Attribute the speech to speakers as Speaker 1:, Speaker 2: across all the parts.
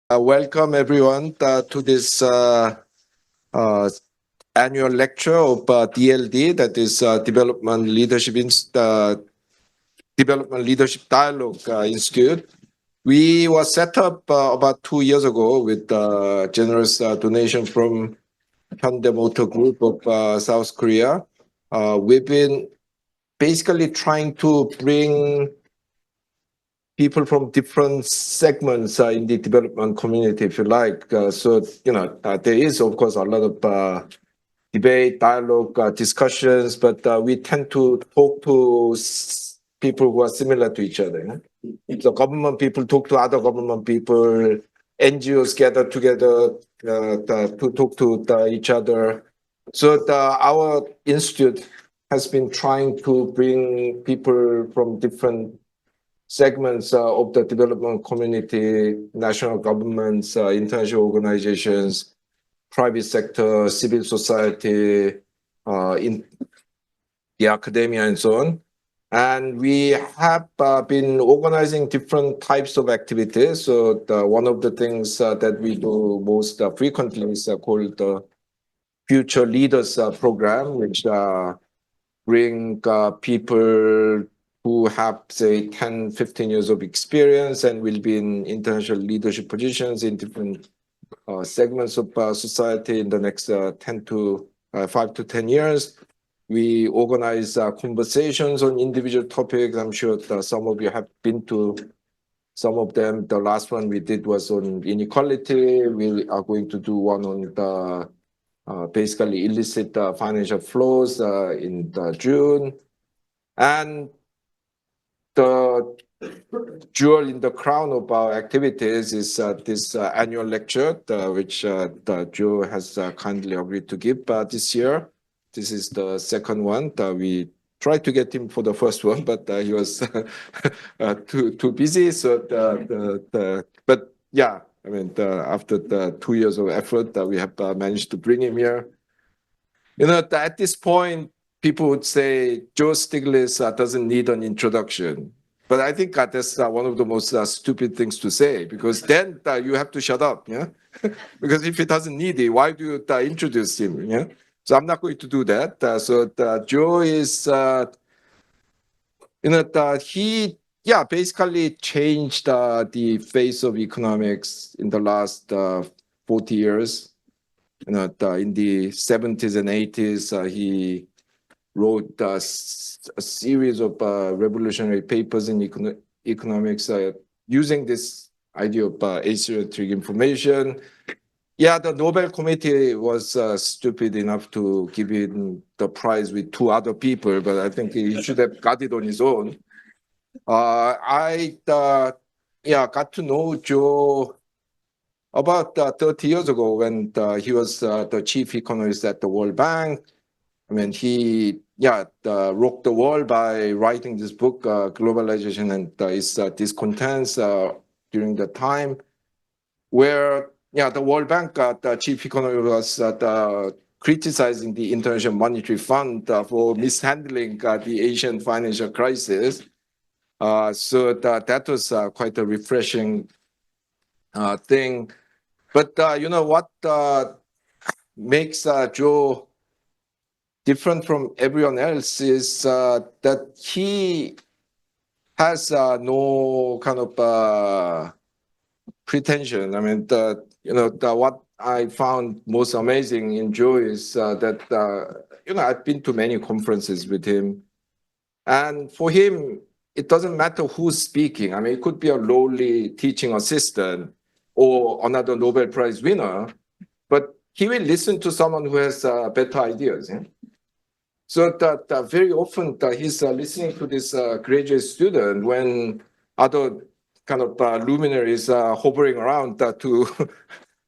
Speaker 1: Welcome everyone to this uh, annual lecture of DLD, that is Development Leadership Dialogue Institute. We were set up about 2 years ago with generous donation from Hyundai Motor Group of South Korea. We've been basically trying to bring people from different segments in the development community, if you like. There is, of course, a lot of debate, dialogue, discussions, but we tend to talk to people who are similar to each other. So government people talk to other government people, NGOs gather together to talk to each other. So our institute has been trying to bring people from different segments of the development community, national governments, international organizations, private sector, civil society, in the academia, and so on. And we have been organizing different types of activities. So one of the things that we do most frequently is called the Future Leaders Program, which bring people who have, say, 10, 15 years of experience and will be in international leadership positions in different segments of society in the next 5 to 10 years. We organize conversations on individual topics. I'm sure that some of you have been to some of them. The last one we did was on inequality. We are going to do one on the basically illicit financial flows in June. And the jewel in the crown of our activities is this annual lecture, which Joe has kindly agreed to give this year. This is the second one. We tried to get him for the first one, but he was too busy. So, but yeah, I mean, after the 2 years of effort, we have managed to bring him here. At this point, people would say Joe Stiglitz doesn't need an introduction. But I think that's one of the most stupid things to say, because then you have to shut up, yeah? Because if he doesn't need it, why do you introduce him, yeah? So I'm not going to do that. Joe is, he basically changed the face of economics in the last 40 years. In the 70s and 80s, he wrote a series of revolutionary papers in economics using this idea of asymmetric information. Yeah, the Nobel Committee was stupid enough to give him the prize with two other people, but I think he should have got it on his own. I got to know Joe about 30 years ago when he was the chief economist at the World Bank. I mean, he rocked the world by writing this book, Globalization and its Discontents, during the time where the World Bank, the chief economist was criticizing the International Monetary Fund for mishandling the Asian financial crisis. So that was quite a refreshing thing. But what makes Joe different from everyone else is that he has no kind of pretension. I mean, what I found most amazing in Joe is that I've been to many conferences with him, and for him, it doesn't matter who's speaking. I mean, it could be a lowly teaching assistant or another Nobel Prize winner, but he will listen to someone who has better ideas. Yeah? So that very often he's listening to this graduate student when other kind of luminaries are hovering around to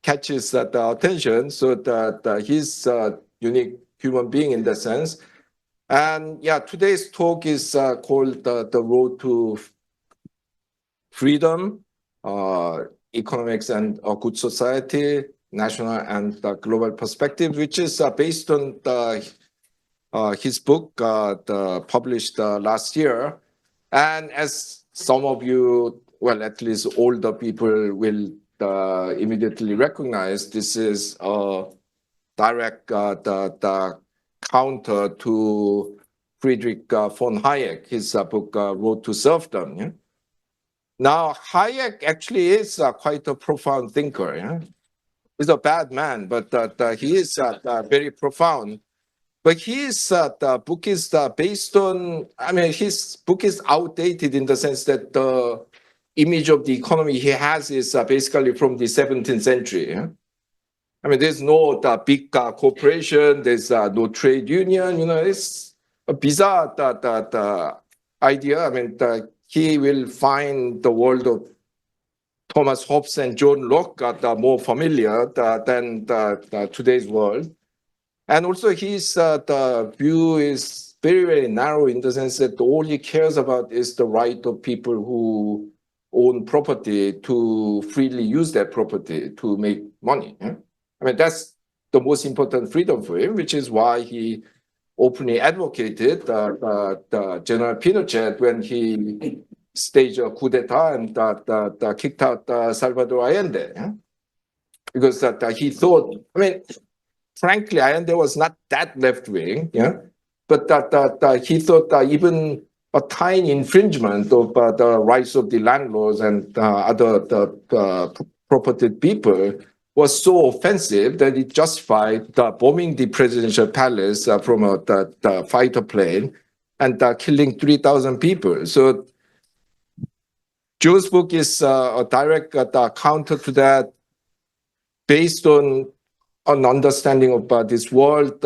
Speaker 1: catch his attention. So that he's a unique human being in that sense. And today's talk is called The Road to Freedom, Economics and a Good Society, National and Global Perspective, which is based on his book published last year. And as some of you, well, at least older people will immediately recognized this is a direct the counter to Friedrich von Hayek, his book Road to Serfdom. Yeah? Now, Hayek actually is quite a profound thinker. Yeah? He's a bad man, but he is very profound. But the book is based on, I mean, his book is outdated in the sense that the image of the economy he has is basically from the 17th century. Yeah? I mean, there's no big corporation, there's no trade union, it's a bizarre idea. I mean, he will find the world of Thomas Hobbes and John Locke more familiar than today's world. And also his the view is very, very narrow in the sense that all he cares about is the right of people who own property to freely use that property to make money. Yeah? I mean, that's the most important freedom for him, which is why he openly advocated the General Pinochet when he staged a coup d'etat and kicked out Salvador Allende. Yeah? Because he thought, I mean, frankly, Allende was not that left-wing, yeah? But he thought even a tiny infringement of the rights of the landlords and other property people was so offensive that it justified bombing the presidential palace from the fighter plane and killing 3,000 people. So Joe's book is a direct counter to that, based on an understanding of this world.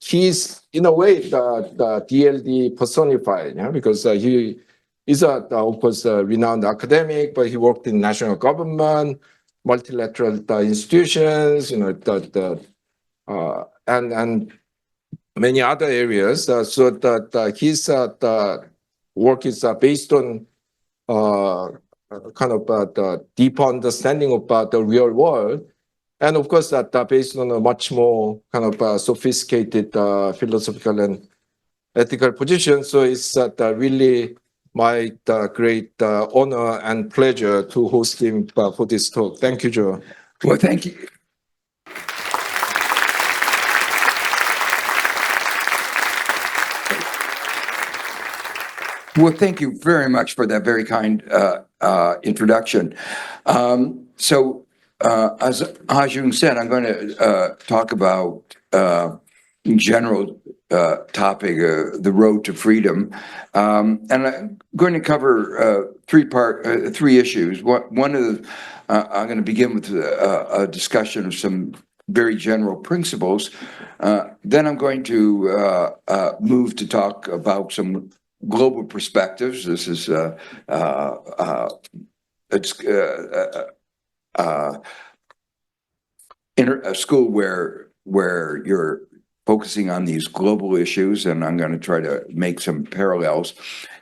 Speaker 1: He's in a way the DLD personified, yeah? Because he is of course a renowned academic, but he worked in national government, multilateral institutions, and many other areas. So that his work is based on kind of the deep understanding about the real world. And of course, that based on a much more kind of sophisticated philosophical and ethical position. So it's really my great honor and pleasure to host him for this talk. Thank you, Joe.
Speaker 2: Well, thank you. Well, thank you very much for that very kind introduction. As Ha-Joon said, I'm going to talk about, in general, topic, the road to freedom. And I'm going to cover three issues. One of I'm going to begin with a discussion of some very general principles. Then I'm going to move to talk about some global perspectives. This is a school where you're focusing on these global issues, and I'm going to try to make some parallels.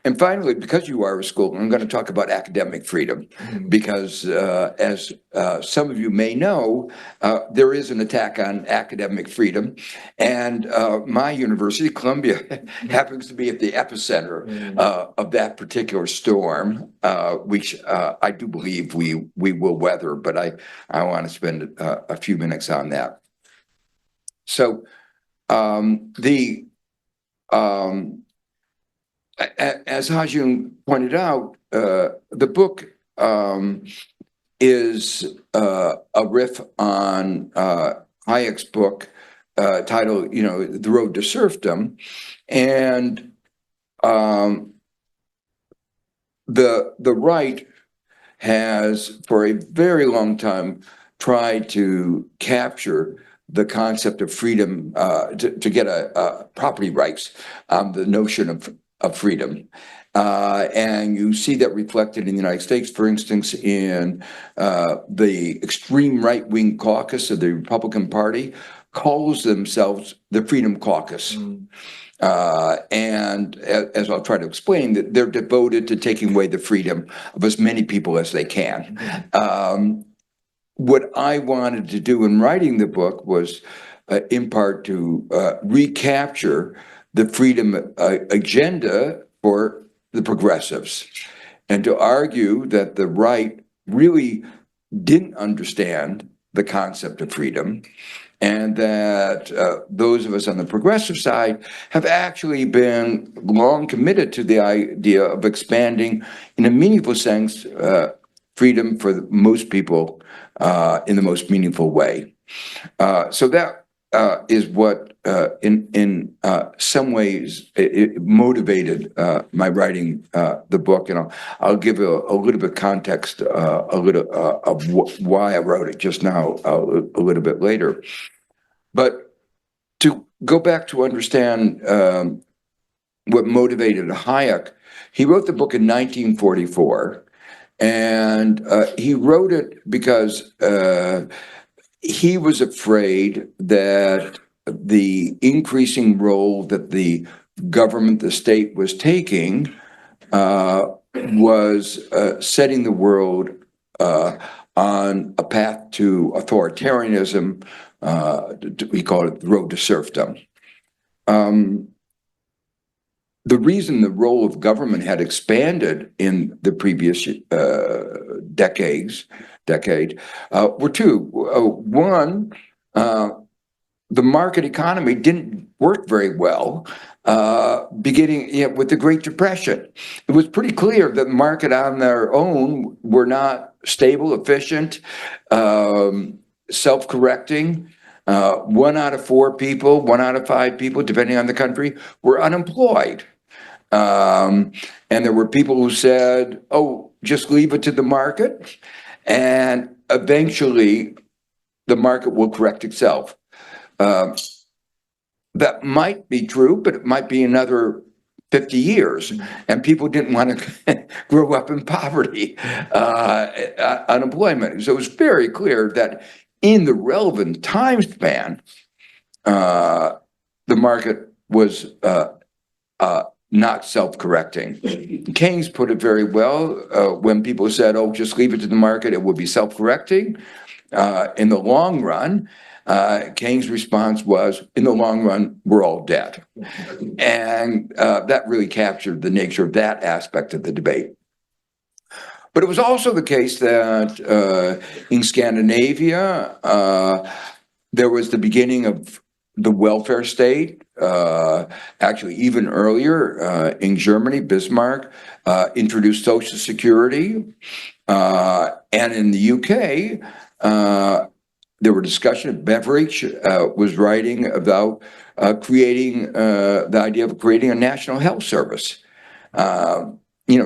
Speaker 2: And finally, because you are a school, I'm going to talk about academic freedom, because as some of you may know, there is an attack on academic freedom, and my university, Columbia, happens to be at the epicenter of that particular storm, which I do believe we will weather, but I want to spend a few minutes on that. So as Ha-Joon pointed out, the book is a riff on Hayek's book titled, The Road to Serfdom, and the right has for a very long time tried to capture the concept of freedom, to get a property rights, the notion of freedom. And you see that reflected in the United States, for instance, in the extreme right-wing caucus of the Republican Party calls themselves the Freedom Caucus. And as I'll try to explain, that they're devoted to taking away the freedom of as many people as they can. What I wanted to do in writing the book was, in part, to recapture the freedom agenda for the progressives, and to argue that the right really didn't understand the concept of freedom, and that those of us on the progressive side have actually been long committed to the idea of expanding, in a meaningful sense, freedom for most people in the most meaningful way. So that is what, in some ways, it motivated my writing the book, and I'll give a little bit of context, a little of why I wrote it just now, a little bit later. But to go back to understand what motivated Hayek, he wrote the book in 1944, and he wrote it because he was afraid that the increasing role that the government, the state, was taking was setting the world on a path to authoritarianism. We call it the road to serfdom. The reason the role of government had expanded in the previous decade were two. One, the market economy didn't work very well beginning with the Great Depression. It was pretty clear that the market on their own were not stable, efficient, self-correcting. 1 out of 4 people, 1 out of 5 people, depending on the country, were unemployed. And there were people who said, oh, just leave it to the market, and eventually the market will correct itself. That might be true, but it might be another 50 years, and people didn't want to grow up in poverty, unemployment. So it was very clear that in the relevant time span, the market was not self-correcting. Keynes put it very well when people said, oh, just leave it to the market, it will be self-correcting. In the long run, Keynes' response was, in the long run, we're all dead. And that really captured the nature of that aspect of the debate. But it was also the case that in Scandinavia, there was the beginning of the welfare state. Actually, even earlier in Germany, Bismarck introduced Social Security. And in the UK, there were discussions. Beveridge was writing about creating the idea of creating a national health service.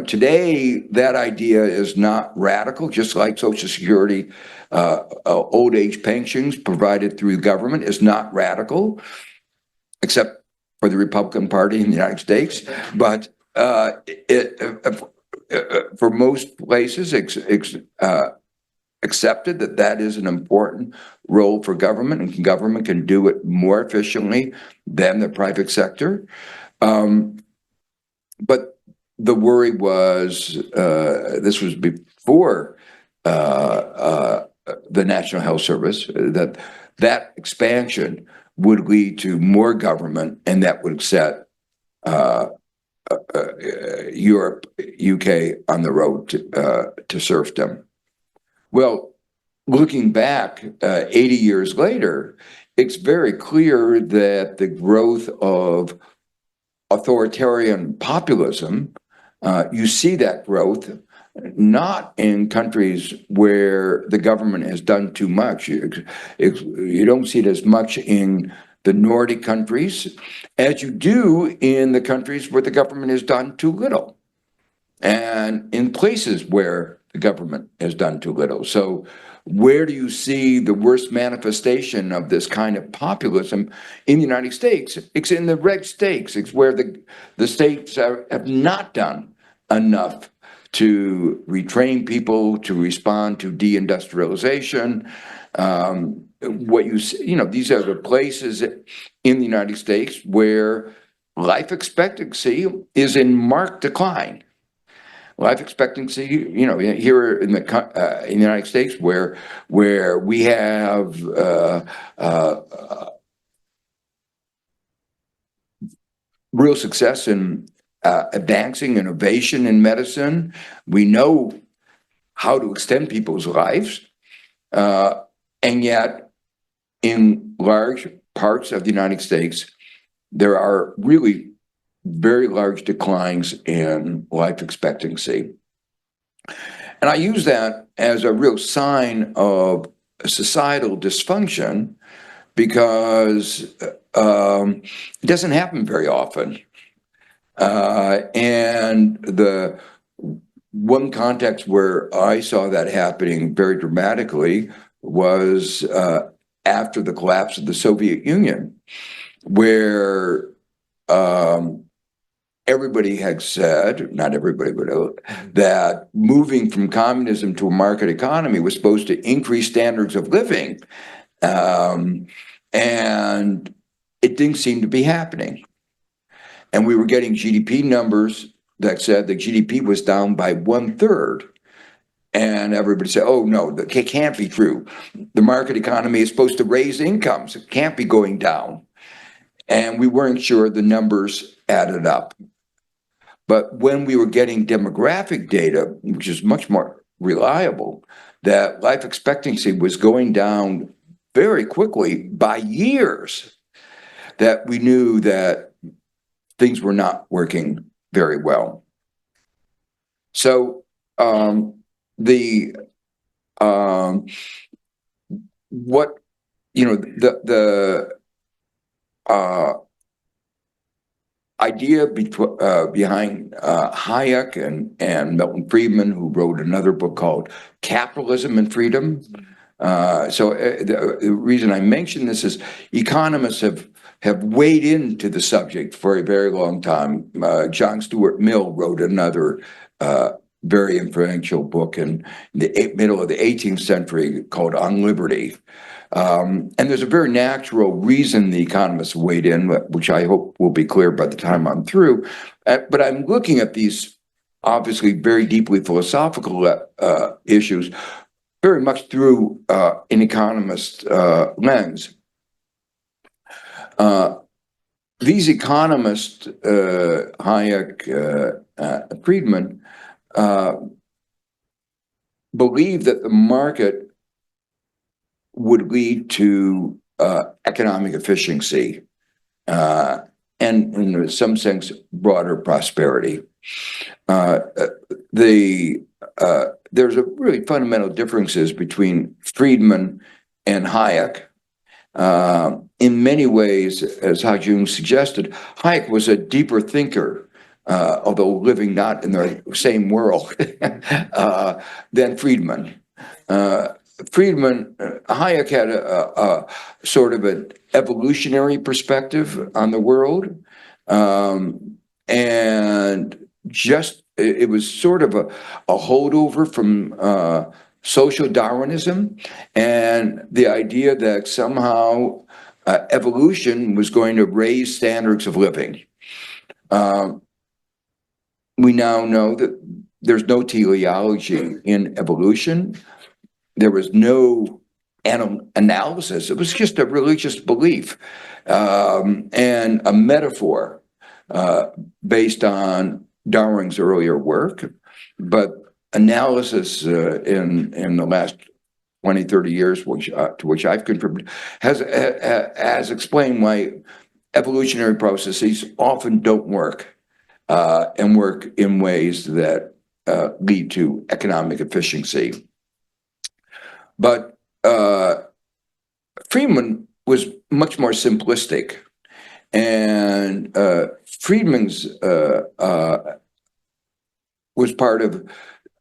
Speaker 2: Today, that idea is not radical, just like Social Security, old age pensions provided through the government is not radical, except for the Republican Party in the United States. But for most places, accepted that is an important role for government, and government can do it more efficiently than the private sector. But the worry was, this was before the National Health Service, that expansion would lead to more government, and that would set Europe, UK on the road to serfdom. Well, looking back 80 years later, it's very clear that the growth of authoritarian populism, you see that growth not in countries where the government has done too much. You don't see it as much in the Nordic countries as you do in the countries where the government has done too little, and in places where the government has done too little. So where do you see the worst manifestation of this kind of populism in the United States? It's in the red states. It's where the states have not done enough to retrain people to respond to deindustrialization. What you see, these are the places in the United States where life expectancy is in marked decline. Life expectancy, here in the United States, where we have real success in advancing innovation in medicine. We know how to extend people's lives. And yet, in large parts of the United States, there are really very large declines in life expectancy. And I use that as a real sign of societal dysfunction because it doesn't happen very often. And the one context where I saw that happening very dramatically was after the collapse of the Soviet Union, where everybody had said, not everybody, but that moving from communism to a market economy was supposed to increase standards of living. And it didn't seem to be happening. And we were getting GDP numbers that said the GDP was down by 1/3. And everybody said, oh, no, that can't be true. The market economy is supposed to raise incomes. It can't be going down. And we weren't sure the numbers added up. But when we were getting demographic data, which is much more reliable, that life expectancy was going down very quickly by years, that we knew that things were not working very well. So idea behind Hayek and Milton Friedman, who wrote another book called Capitalism and Freedom. The reason I mention this is economists have weighed into the subject for a very long time. John Stuart Mill wrote another very influential book in the middle of the 18th century called On Liberty. And there's a very natural reason the economists weighed in, which I hope will be clear by the time I'm through. But I'm looking at these obviously very deeply philosophical issues very much through an economist lens. These economists, Hayek, Friedman, believe that the market would lead to economic efficiency and, in some sense, broader prosperity. There's a really fundamental differences between Friedman and Hayek. In many ways, as Ha-Joon suggested, Hayek was a deeper thinker, although living not in the same world than Friedman. Hayek had a sort of an evolutionary perspective on the world, and just it was sort of a holdover from social Darwinism and the idea that somehow evolution was going to raise standards of living. We now know that there's no teleology in evolution. There was no analysis. It was just a religious belief and a metaphor based on Darwin's earlier work. But analysis in the last 20, 30 years, to which I've contributed, has explained why evolutionary processes often don't work and work in ways that lead to economic efficiency. But Friedman was much more simplistic, and Friedman's was part of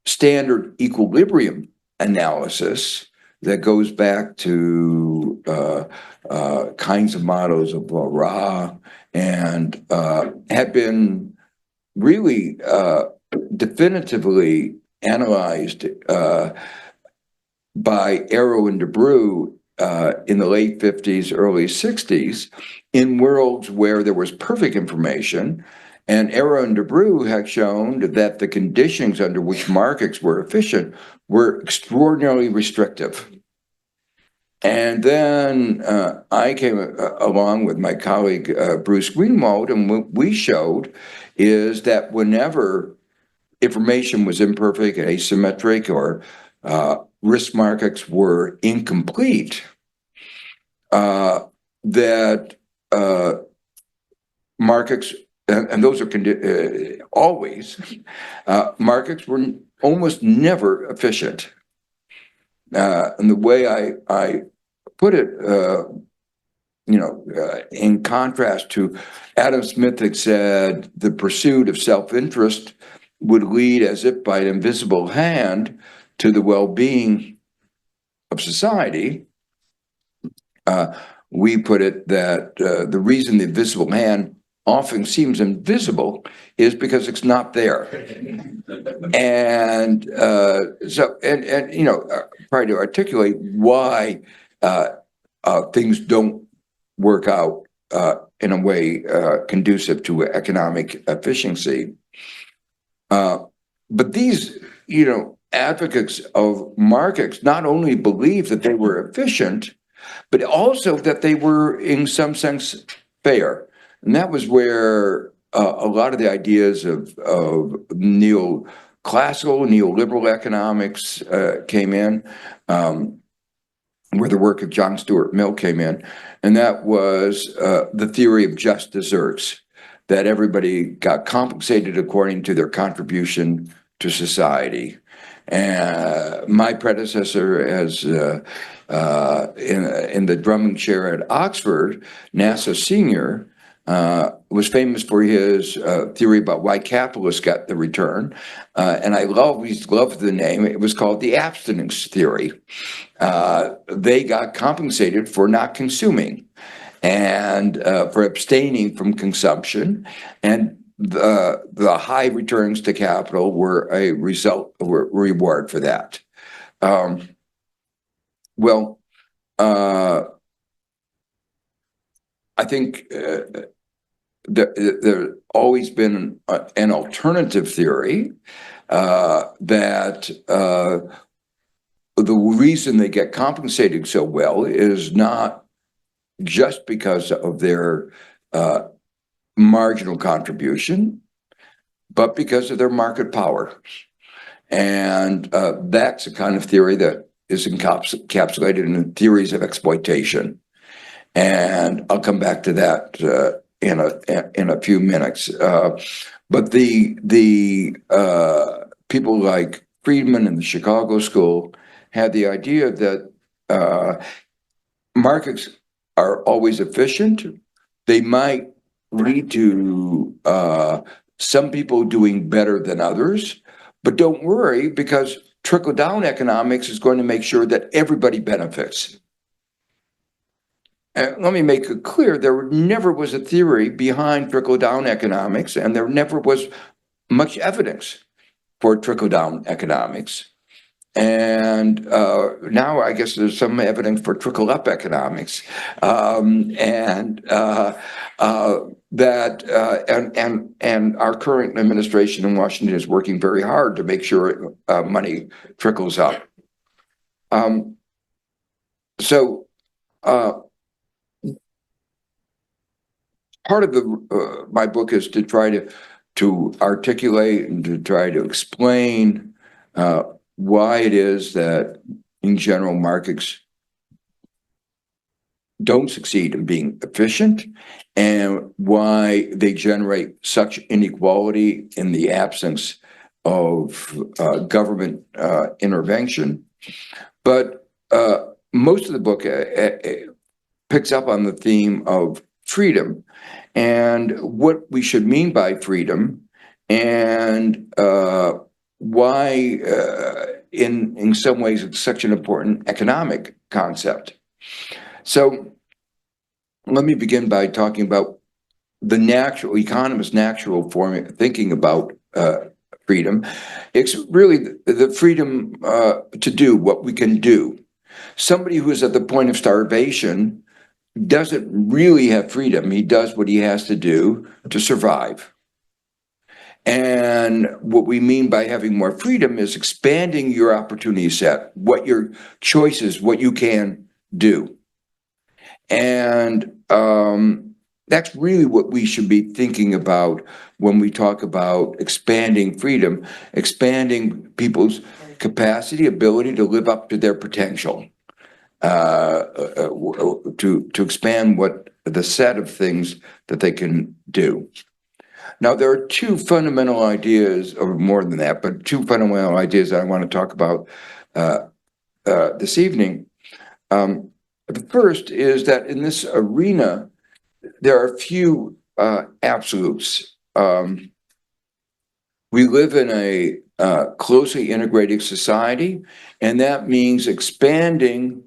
Speaker 2: standard equilibrium analysis that goes back to kinds of models of Ra and had been really definitively analyzed by Arrow and DeBrew in the late 50s, early 60s, in worlds where there was perfect information. And Arrow and DeBrew had shown that the conditions under which markets were efficient were extraordinarily restrictive. And then I came along with my colleague, Bruce Greenwald, and what we showed is that whenever information was imperfect, asymmetric, or risk markets were incomplete, that markets, and those are always, markets were almost never efficient. And the way I put it, in contrast to Adam Smith had said, the pursuit of self-interest would lead as if by an invisible hand to the well-being of society. We put it that the reason the invisible hand often seems invisible is because it's not there. And try to articulate why things don't work out in a way conducive to economic efficiency. But these, advocates of markets not only believe that they were efficient, but also that they were in some sense fair. And that was where a lot of the ideas of neoclassical, neoliberal economics came in, where the work of John Stuart Mill came in. And that was the theory of just deserts, that everybody got compensated according to their contribution to society. And my predecessor as in the Drummond chair at Oxford, NASA Senior, was famous for his theory about why capitalists got the return. And I always loved the name. It was called the abstinence theory. They got compensated for not consuming and for abstaining from consumption. And the high returns to capital were a reward for that. I think there's always been an alternative theory that the reason they get compensated so well is not just because of their marginal contribution, but because of their market power. And that's a kind of theory that is encapsulated in theories of exploitation. And I'll come back to that in a few minutes. But the people like Friedman and the Chicago School had the idea that markets are always efficient. They might lead to some people doing better than others, but don't worry, because trickle-down economics is going to make sure that everybody benefits. And let me make it clear, there never was a theory behind trickle-down economics, and there never was much evidence for trickle-down economics. And now I guess there's some evidence for trickle-up economics, and our current administration in Washington is working very hard to make sure money trickles up. Part of my book is to try to articulate and to try to explain why it is that, in general, markets don't succeed in being efficient, and why they generate such inequality in the absence of government intervention. But most of the book picks up on the theme of freedom and what we should mean by freedom, and why in some ways it's such an important economic concept. So let me begin by talking about the economist's natural form of thinking about freedom. It's really the freedom to do what we can do. Somebody who is at the point of starvation doesn't really have freedom. He does what he has to do to survive. And what we mean by having more freedom is expanding your opportunity set, what your choices, what you can do. And that's really what we should be thinking about when we talk about expanding freedom, expanding people's capacity, ability to live up to their potential, to expand what the set of things that they can do. Now, there are two fundamental ideas, or more than that, but two fundamental ideas that I want to talk about this evening. The first is that in this arena, there are few absolutes. We live in a closely integrated society, and that means expanding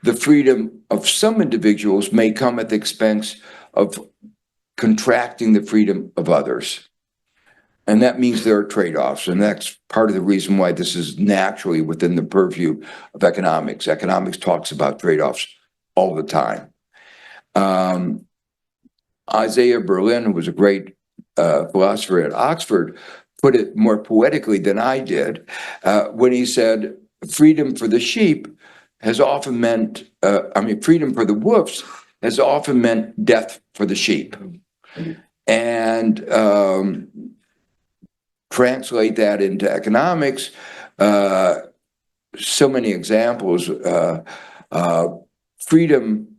Speaker 2: the freedom of some individuals may come at the expense of contracting the freedom of others. And that means there are trade-offs, and that's part of the reason why this is naturally within the purview of economics. Economics talks about trade-offs all the time. Isaiah Berlin, who was a great philosopher at Oxford, put it more poetically than I did when he said, freedom for the sheep has often meant, freedom for the wolves has often meant death for the sheep. And translate that into economics, so many examples, freedom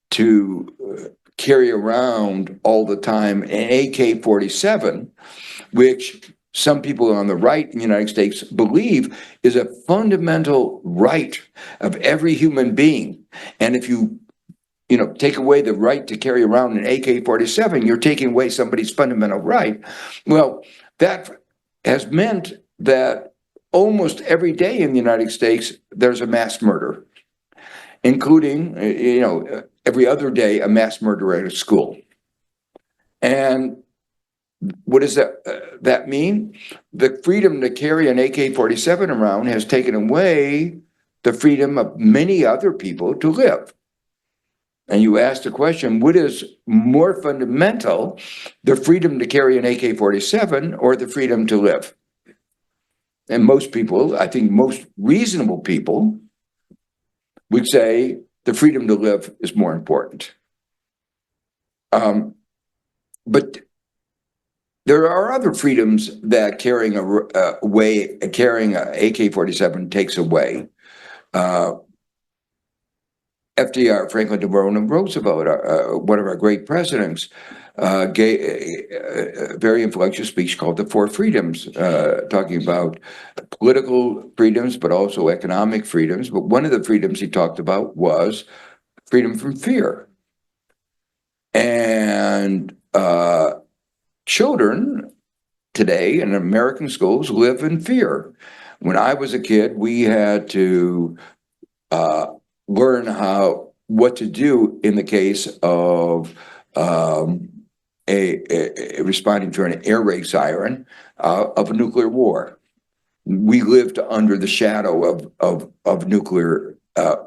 Speaker 2: to carry around all the time an AK-47, which some people on the right in the United States believe is a fundamental right of every human being. And if you take away the right to carry around an AK-47, you're taking away somebody's fundamental right. Well, that has meant that almost every day in the United States, there's a mass murder, including, every other day, a mass murder at a school. And what does that mean? The freedom to carry an AK-47 around has taken away the freedom of many other people to live. And you asked the question, what is more fundamental, the freedom to carry an AK-47 or the freedom to live? And most people, I think most reasonable people, would say the freedom to live is more important. But there are other freedoms that carrying an AK-47 takes away. FDR, Franklin Delano Roosevelt, one of our great presidents, gave a very influential speech called The Four Freedoms, talking about political freedoms, but also economic freedoms. But one of the freedoms he talked about was freedom from fear. And children today in American schools live in fear. When I was a kid, we had to learn what to do in the case of responding to an air raid siren of a nuclear war. We lived under the shadow of nuclear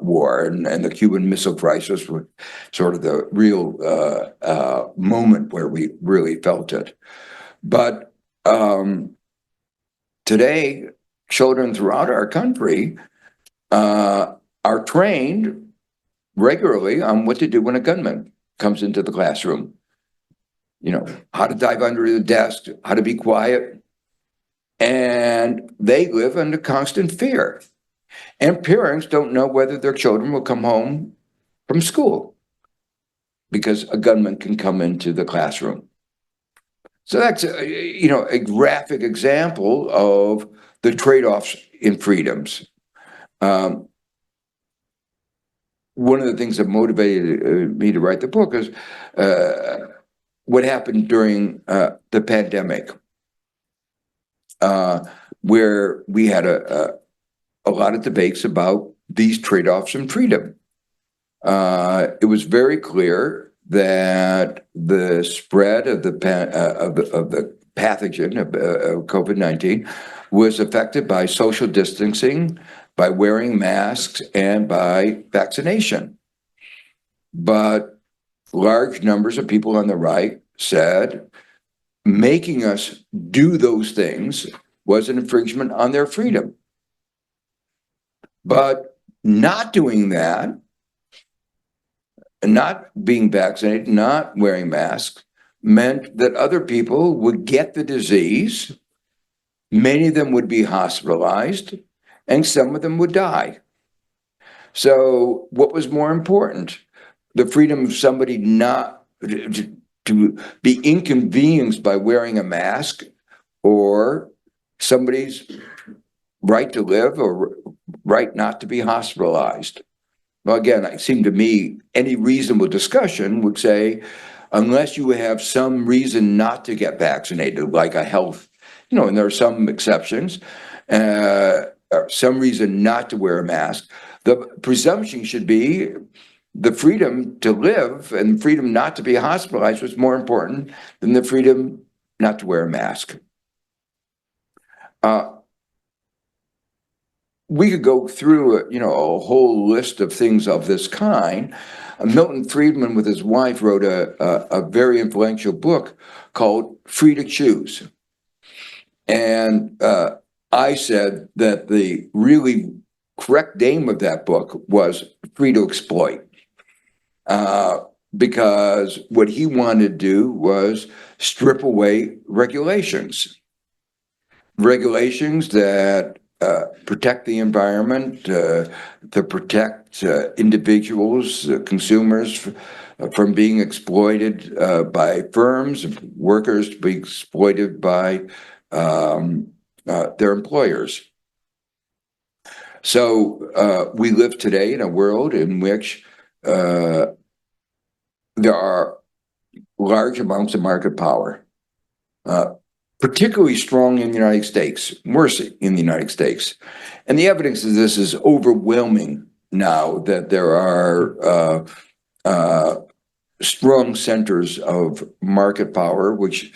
Speaker 2: war, and the Cuban Missile Crisis was sort of the real moment where we really felt it. But today, children throughout our country are trained regularly on what to do when a gunman comes into the classroom. How to dive under the desk, how to be quiet. And they live under constant fear. And parents don't know whether their children will come home from school because a gunman can come into the classroom. So that's a graphic example of the trade-offs in freedoms. One of the things that motivated me to write the book is what happened during the pandemic, where we had a lot of debates about these trade-offs in freedom. It was very clear that the spread of the pathogen of COVID-19 was affected by social distancing, by wearing masks, and by vaccination. But large numbers of people on the right said making us do those things was an infringement on their freedom. But not doing that, not being vaccinated, not wearing masks, meant that other people would get the disease. Many of them would be hospitalized. and some of them would die. So what was more important? The freedom of somebody not to be inconvenienced by wearing a mask, or somebody's right to live or right not to be hospitalized? Well, again, it seemed to me any reasonable discussion would say, unless you have some reason not to get vaccinated, like a health, and there are some exceptions, or some reason not to wear a mask, the presumption should be the freedom to live and freedom not to be hospitalized was more important than the freedom not to wear a mask. We could go through, a whole list of things of this kind. Milton Friedman, with his wife, wrote a very influential book called Free to Choose. And I said that the really correct name of that book was Free to Exploit. Because what he wanted to do was strip away regulations that protect the environment, to protect individuals, consumers from being exploited by firms, workers to be exploited by their employers. So we live today in a world in which there are large amounts of market power, particularly strong in the United States, worse in the United States. And the evidence of this is overwhelming now, that there are strong centers of market power which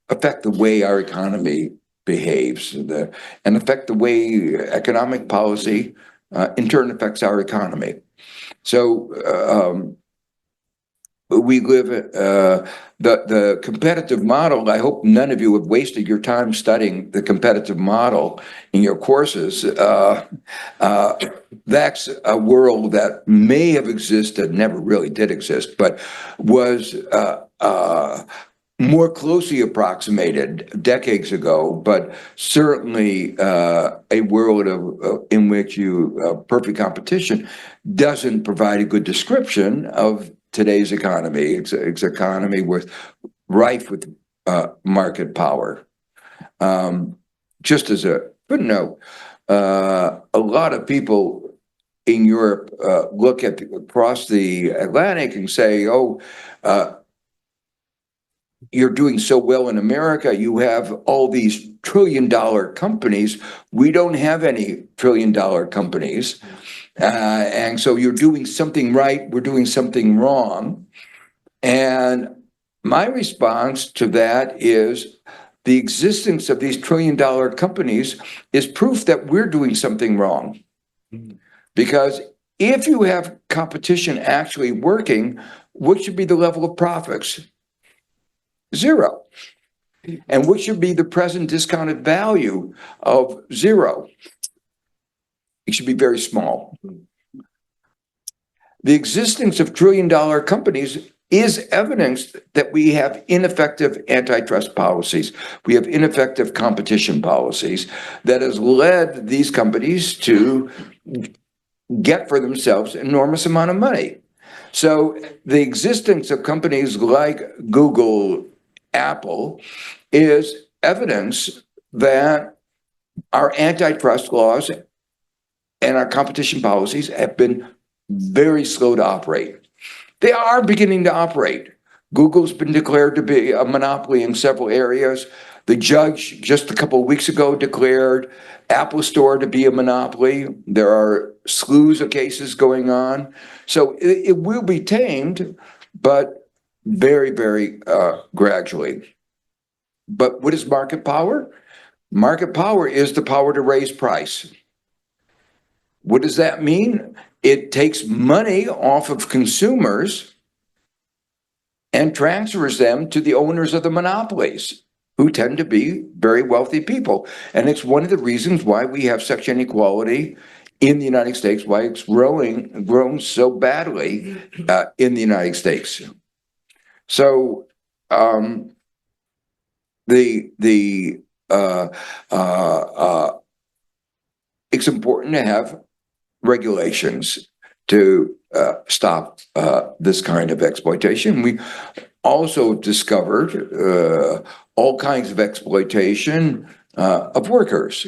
Speaker 2: affect the way our economy behaves and affect the way economic policy in turn affects our economy. So we live the competitive model. I hope none of you have wasted your time studying the competitive model in your courses. That's a world that may have existed, never really did exist, but was more closely approximated decades ago, but certainly a world in which perfect competition doesn't provide a good description of today's economy. It's an economy rife with market power. Just as a footnote, a lot of people in Europe look across the Atlantic and say, "Oh, you're doing so well in America. You have all these trillion-dollar companies. We don't have any trillion-dollar companies. And so you're doing something right, we're doing something wrong." And my response to that is the existence of these trillion-dollar companies is proof that we're doing something wrong. Because if you have competition actually working, what should be the level of profits? Zero. And what should be the present discounted value of zero? It should be very small. The existence of trillion-dollar companies is evidence that we have ineffective antitrust policies. We have ineffective competition policies that has led these companies to get for themselves an enormous amount of money. So the existence of companies like Google, Apple is evidence that our antitrust laws and our competition policies have been very slow to operate. They are beginning to operate. Google's been declared to be a monopoly in several areas. The judge just a couple of weeks ago declared Apple Store to be a monopoly. There are slews of cases going on. So it will be tamed, but very, very gradually. But what is market power? Market power is the power to raise price. What does that mean? It takes money off of consumers and transfers them to the owners of the monopolies, who tend to be very wealthy people. And it's one of the reasons why we have such inequality in the United States, why it's grown so badly in the United States. So it's important to have regulations to stop this kind of exploitation. We also discovered all kinds of exploitation of workers.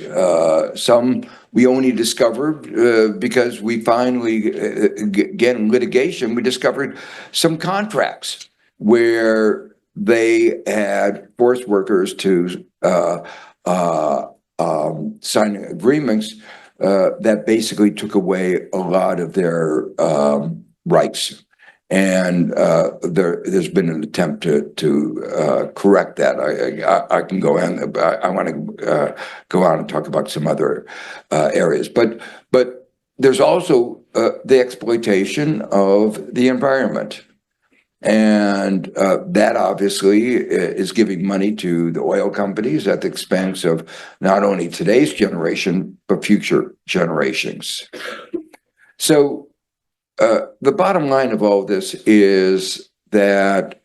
Speaker 2: Some we only discovered because we finally, again, in litigation, we discovered some contracts where they had forced workers to sign agreements that basically took away a lot of their rights. And there's been an attempt to correct that. I can go on, but I want to go on and talk about some other areas. But there's also the exploitation of the environment. And that obviously is giving money to the oil companies at the expense of not only today's generation, but future generations. So the bottom line of all this is that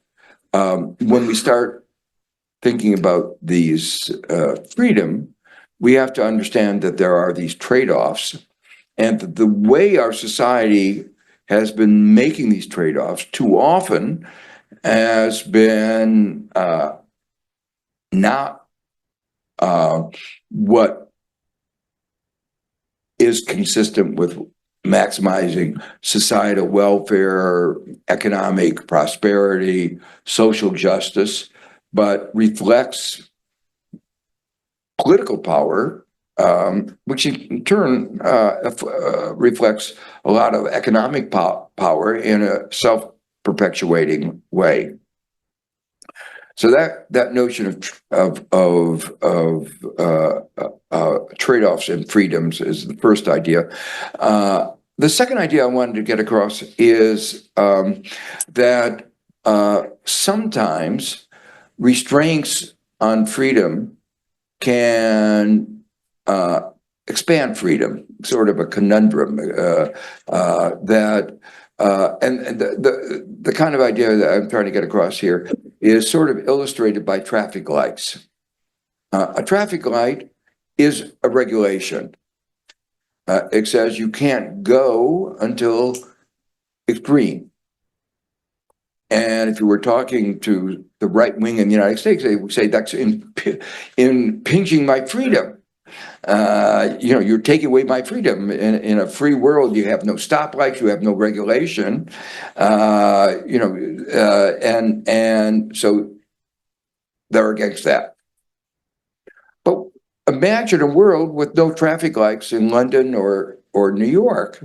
Speaker 2: when we start thinking about these freedom, we have to understand that there are these trade-offs, and that the way our society has been making these trade-offs too often has been not what is consistent with maximizing societal welfare, economic prosperity, social justice, but reflects political power, which in turn reflects a lot of economic power in a self-perpetuating way. So that notion of trade-offs and freedoms is the first idea. The second idea I wanted to get across is that sometimes restraints on freedom can expand freedom, sort of a conundrum that, and the kind of idea that I'm trying to get across here is sort of illustrated by traffic lights. A traffic light is a regulation. It says you can't go until it's green. And if you were talking to the right wing in the United States, they would say that's impinging my freedom. You're taking away my freedom. In a free world, you have no stoplights, you have no regulation, and so they're against that. But imagine a world with no traffic lights in London or New York.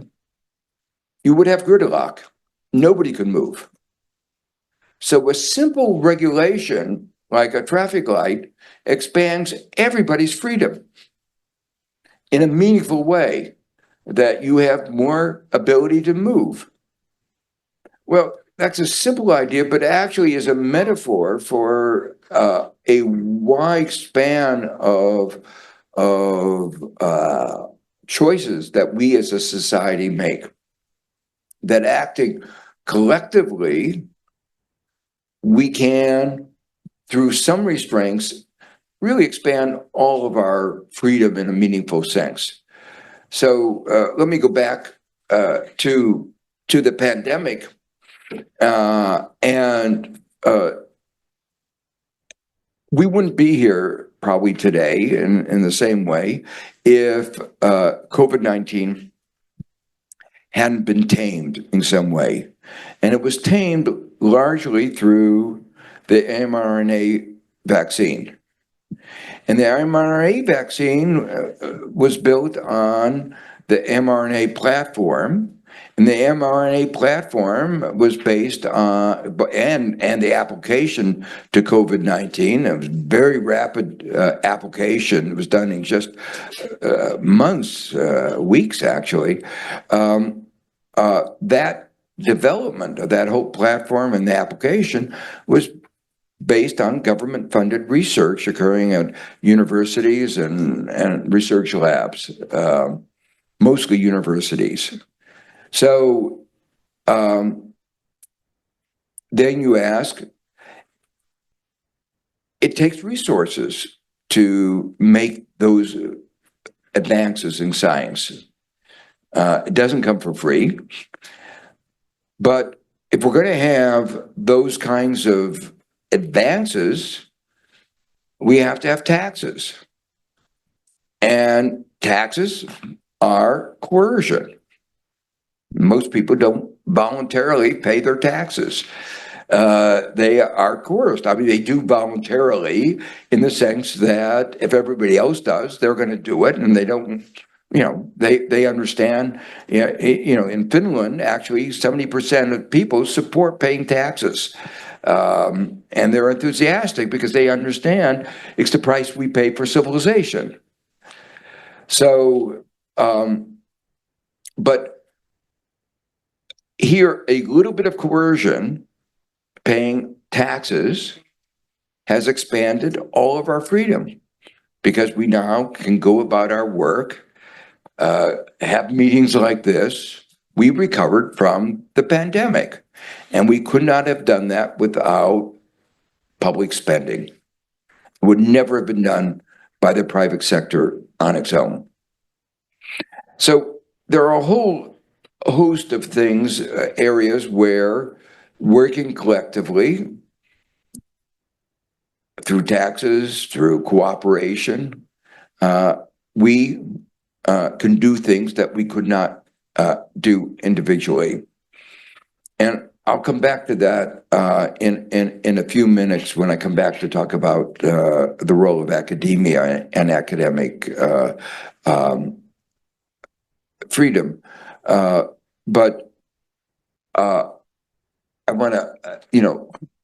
Speaker 2: You would have gridlock. Nobody could move. So a simple regulation, like a traffic light, expands everybody's freedom in a meaningful way, that you have more ability to move. Well, that's a simple idea, but actually is a metaphor for a wide span of choices that we as a society make, that acting collectively, we can, through some restraints, really expand all of our freedom in a meaningful sense. So let me go back to the pandemic, and we wouldn't be here probably today in the same way if COVID-19 hadn't been tamed in some way. And it was tamed largely through the mRNA vaccine. And the mRNA vaccine was built on the mRNA platform. And the mRNA platform was based on, and the application to COVID-19, it was very rapid application. It was done in just months, weeks actually. That development of that whole platform and the application was based on government-funded research occurring at universities and research labs, mostly universities. So then you ask, it takes resources to make those advances in science. It doesn't come for free. But if we're going to have those kinds of advances, we have to have taxes. And taxes are coercion. Most people don't voluntarily pay their taxes. They are coerced. I mean, they do voluntarily in the sense that if everybody else does, they're going to do it, and they don't, they understand. In Finland, actually, 70% of people support paying taxes. And they're enthusiastic because they understand it's the price we pay for civilization. So, but here, a little bit of coercion, paying taxes, has expanded all of our freedom because we now can go about our work, have meetings like this. We recovered from the pandemic, and we could not have done that without public spending. It would never have been done by the private sector on its own. So there are a whole host of things, areas where working collectively through taxes, through cooperation, we can do things that we could not do individually. And I'll come back to that in a few minutes when I come back to talk about the role of academia and academic freedom. But I want to,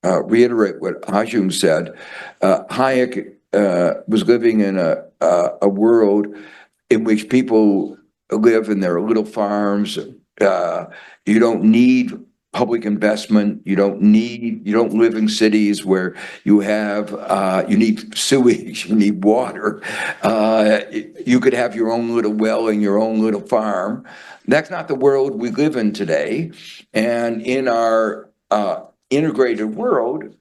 Speaker 2: reiterate what Hajun said. Hayek was living in a world in which people live in their little farms. You don't need public investment. You don't live in cities where you need sewage, you need water. You could have your own little well and your own little farm. That's not the world we live in today. And in our integrated world,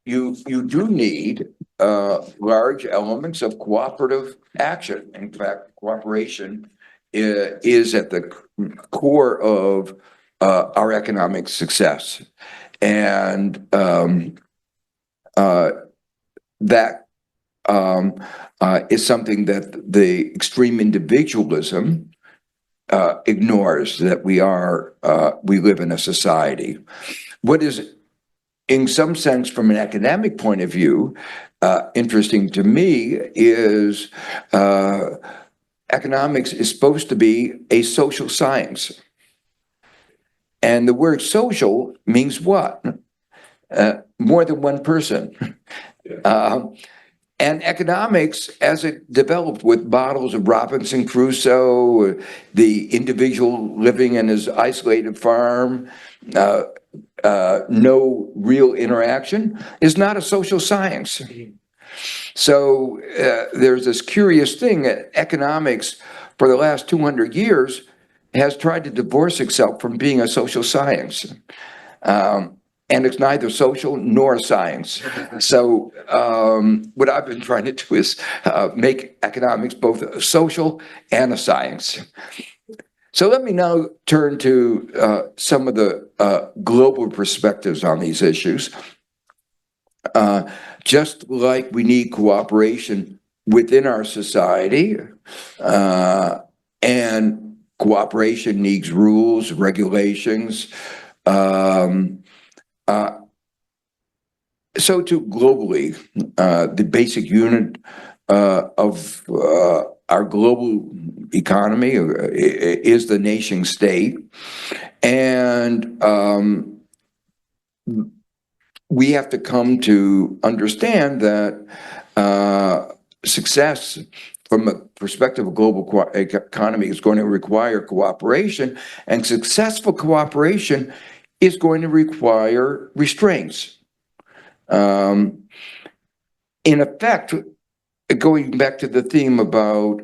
Speaker 2: you do need large elements of cooperative action. In fact, cooperation is at the core of our economic success. And that is something that the extreme individualism ignores, that we live in a society. What is, in some sense, from an academic point of view, interesting to me is economics is supposed to be a social science. And the word social means what? More than one person. And economics, as it developed with models of Robinson Crusoe, the individual living in his isolated farm, no real interaction, is not a social science. So there's this curious thing that economics for the last 200 years has tried to divorce itself from being a social science. And it's neither social nor science. So what I've been trying to do is make economics both a social and a science. So let me now turn to some of the global perspectives on these issues. Just like we need cooperation within our society, and cooperation needs rules, regulations, so too globally, the basic unit of our global economy is the nation state. And we have to come to understand that success from a perspective of global economy is going to require cooperation, and successful cooperation is going to require restraints. In effect, going back to the theme about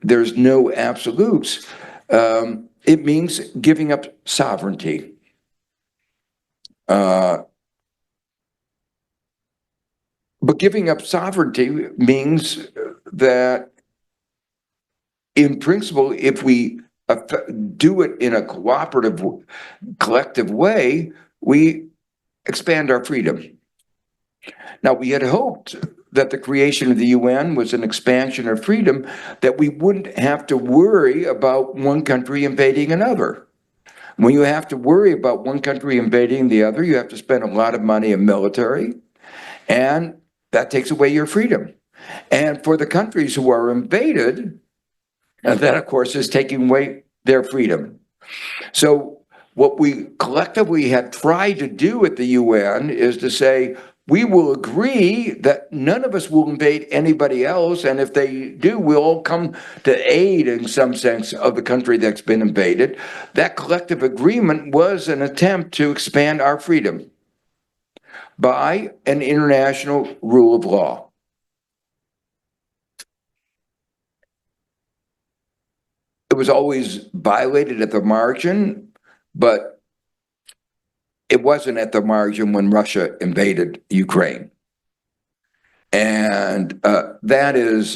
Speaker 2: there's no absolutes, it means giving up sovereignty. But giving up sovereignty means that in principle, if we do it in a cooperative, collective way, we expand our freedom. Now, we had hoped that the creation of the UN was an expansion of freedom, that we wouldn't have to worry about one country invading another. When you have to worry about one country invading the other, you have to spend a lot of money in military, and that takes away your freedom. And for the countries who are invaded, that of course is taking away their freedom. So what we collectively have tried to do at the UN is to say, we will agree that none of us will invade anybody else, and if they do, we'll all come to aid in some sense of the country that's been invaded. That collective agreement was an attempt to expand our freedom by an international rule of law. It was always violated at the margin, but it wasn't at the margin when Russia invaded Ukraine. And that is,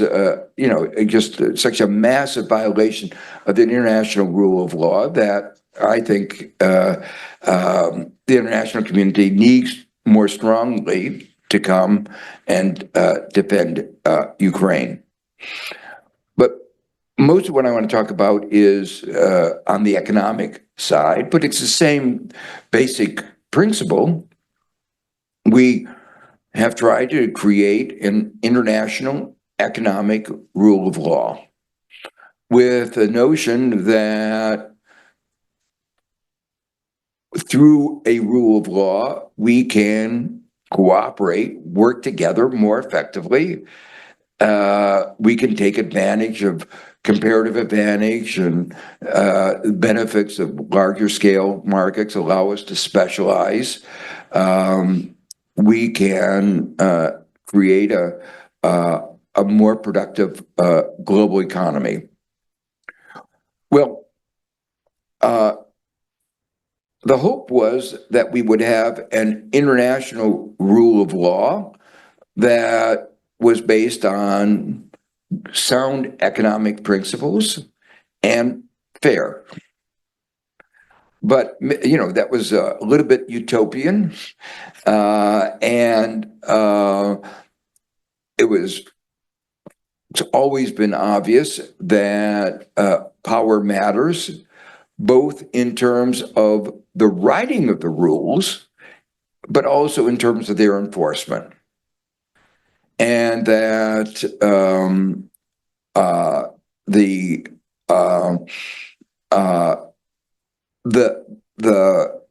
Speaker 2: just such a massive violation of the international rule of law that I think the international community needs more strongly to come and defend Ukraine. But most of what I want to talk about is on the economic side, but it's the same basic principle. We have tried to create an international economic rule of law with the notion that through a rule of law, we can cooperate, work together more effectively. We can take advantage of comparative advantage, and benefits of larger scale markets allow us to specialize. We can create a more productive global economy. Well, the hope was that we would have an international rule of law that was based on sound economic principles and fair. But, that was a little bit utopian. It's always been obvious that power matters, both in terms of the writing of the rules, but also in terms of their enforcement. And that the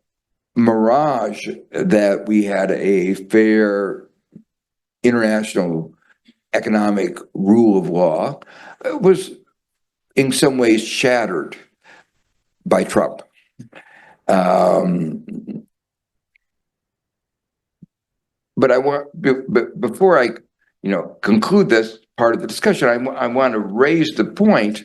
Speaker 2: mirage that we had a fair international economic rule of law was in some ways shattered by Trump. But before I conclude this part of the discussion, I want to raise the point,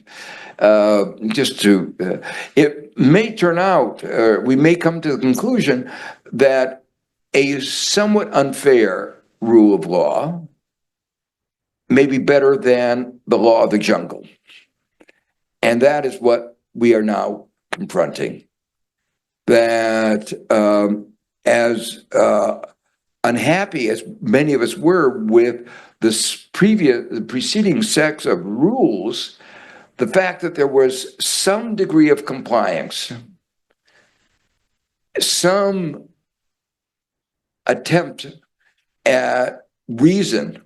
Speaker 2: it may turn out, we may come to the conclusion that a somewhat unfair rule of law may be better than the law of the jungle. And that is what we are now confronting. That as unhappy as many of us were with the preceding sets of rules, the fact that there was some degree of compliance, some attempt at reason,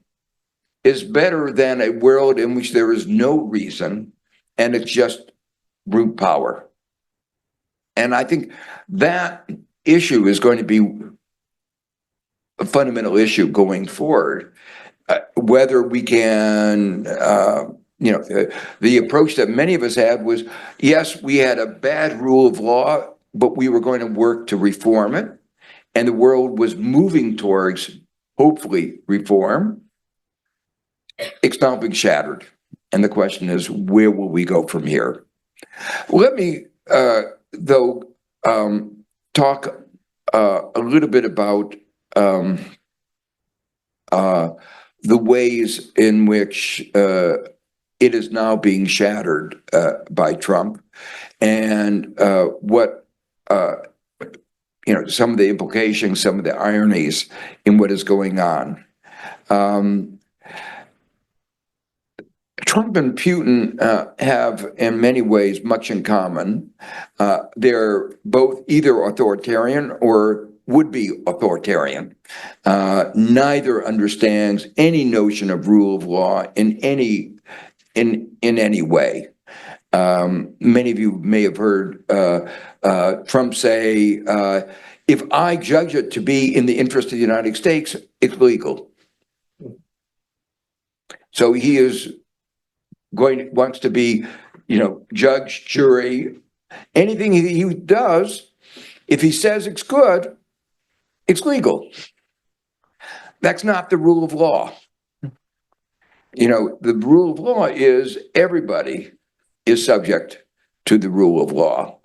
Speaker 2: is better than a world in which there is no reason and it's just brute power. And I think that issue is going to be a fundamental issue going forward. Whether we can, the approach that many of us had was, yes, we had a bad rule of law, but we were going to work to reform it. And the world was moving towards, hopefully, reform. It's now been shattered. And the question is, where will we go from here? Let me, though, talk a little bit about the ways in which it is now being shattered by Trump, and some of the implications, some of the ironies in what is going on. Trump and Putin have, in many ways, much in common. They're both either authoritarian or would-be authoritarian. Neither understands any notion of rule of law in any way. Many of you may have heard Trump say, if I judge it to be in the interest of the United States, it's legal. So he is wants to be, judge, jury, anything he does, if he says it's good, it's legal. That's not the rule of law. The rule of law is everybody is subject to the rule of law,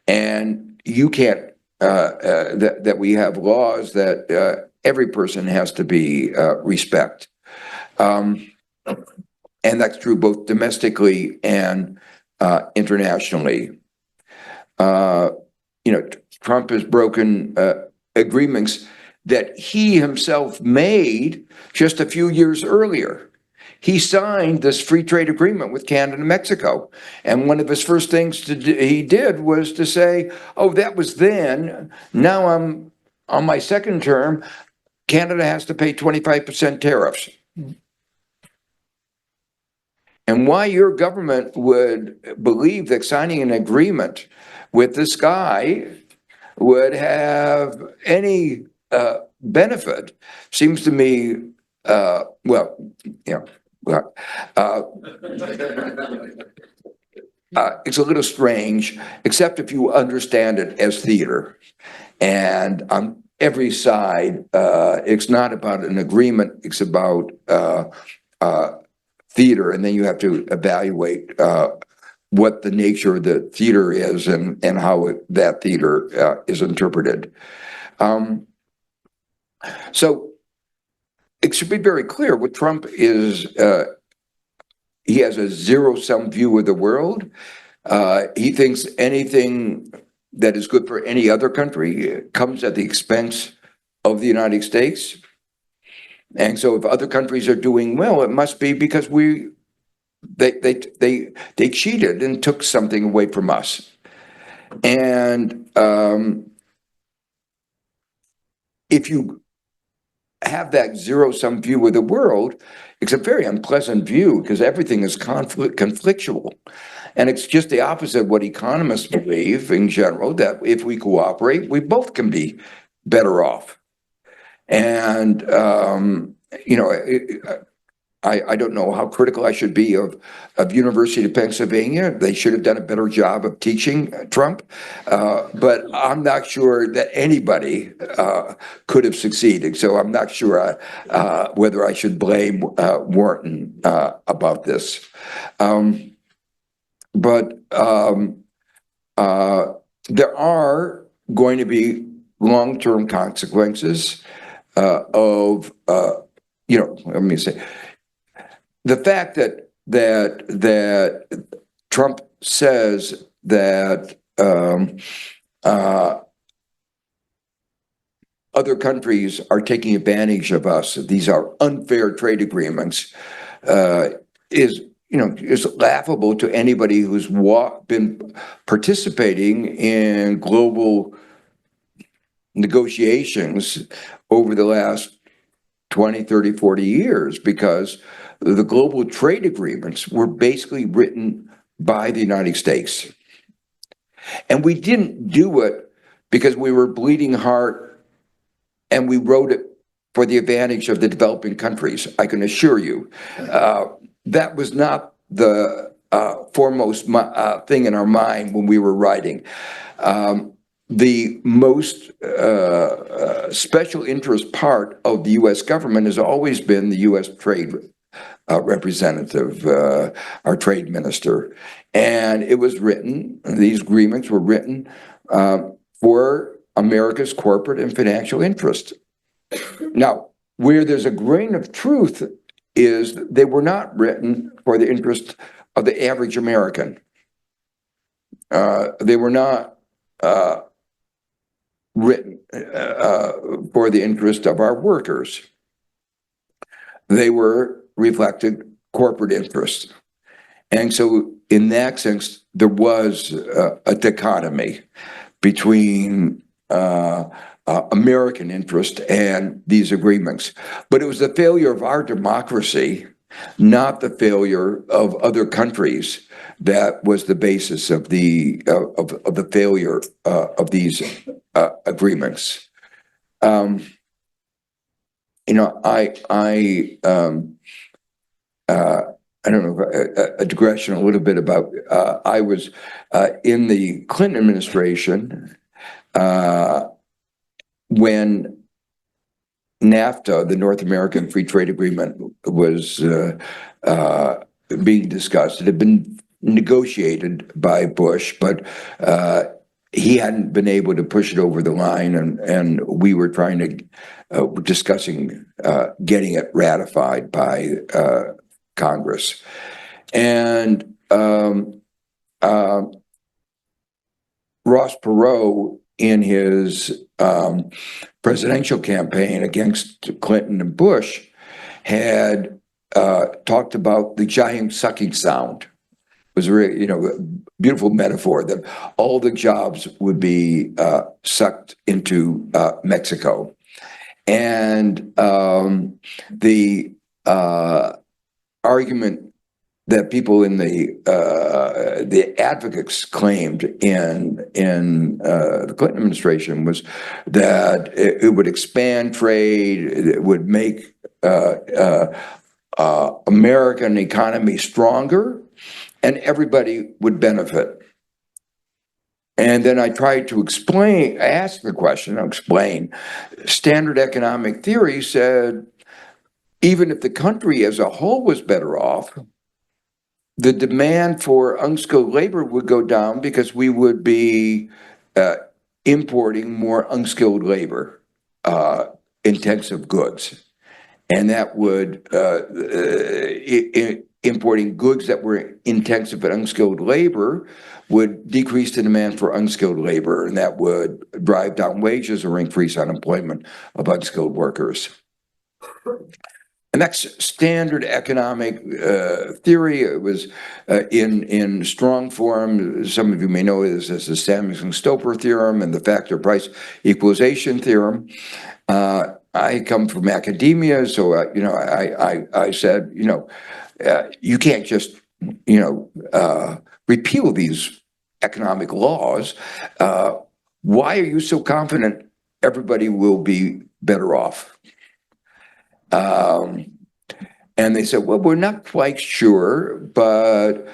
Speaker 2: and you can't that we have laws that every person has to be respect. And that's true both domestically and internationally. Trump has broken agreements that he himself made just a few years earlier. He signed this free trade agreement with Canada and Mexico. And one of his first things he did was to say, oh, that was then. Now I'm on my second term, Canada has to pay 25% tariffs. And why your government would believe that signing an agreement with this guy would have any benefit seems to me, it's a little strange, except if you understand it as theater. And on every side, it's not about an agreement, it's about theater, and then you have to evaluate what the nature of the theater is and how that theater is interpreted. So it should be very clear what Trump is. He has a zero-sum view of the world. He thinks anything that is good for any other country comes at the expense of the United States. And so if other countries are doing well, it must be because they cheated and took something away from us. And if you have that zero-sum view of the world, it's a very unpleasant view because everything is conflictual. And it's just the opposite of what economists believe in general, that if we cooperate, we both can be better off. And, I don't know how critical I should be of University of Pennsylvania. They should have done a better job of teaching Trump. But I'm not sure that anybody could have succeeded. So I'm not sure whether I should blame Wharton about this. But there are going to be long-term consequences of, let me say, the fact that Trump says that other countries are taking advantage of us, these are unfair trade agreements, is laughable to anybody who's been participating in global negotiations over the last 20, 30, 40 years, because the global trade agreements were basically written by the United States. And we didn't do it because we were bleeding heart and we wrote it for the advantage of the developing countries. I can assure you, that was not the foremost thing in our mind when we were writing. The most special interest part of the U.S. government has always been the U.S. trade representative, our trade minister. And it was written, these agreements were written for America's corporate and financial interest. Now, where there's a grain of truth is they were not written for the interest of the average American. They were not written for the interest of our workers. They were reflected corporate interests. And so in that sense, there was a dichotomy between American interest and these agreements. But it was the failure of our democracy, not the failure of other countries, that was the basis of the failure of these agreements. You know, I don't know, a digression a little bit about, I was in the Clinton administration when NAFTA, the North American Free Trade Agreement, was being discussed. It had been negotiated by Bush, but he hadn't been able to push it over the line, and we were trying to, discussing getting it ratified by Congress. And Ross Perot, in his presidential campaign against Clinton and Bush, had talked about the giant sucking sound. It was a really, you know, beautiful metaphor that all the jobs would be sucked into Mexico. And the argument that people in the advocates claimed in the Clinton administration was that it would expand trade, it would make American economy stronger, and everybody would benefit. And then I tried to explain, ask the question, explain. Standard economic theory said, even if the country as a whole was better off, the demand for unskilled labor would go down because we would be importing more unskilled labor, intensive goods. And that would, importing goods that were intensive and unskilled labor would decrease the demand for unskilled labor, and that would drive down wages or increase unemployment of unskilled workers. And that's standard economic theory. It was in strong form. Some of you may know this as the Samuelson-Stoper theorem and the factor price equalization theorem. I come from academia, so you know, I said, you know, you can't just, you know, repeal these economic laws. Why are you so confident everybody will be better off? And they said, well, we're not quite sure, but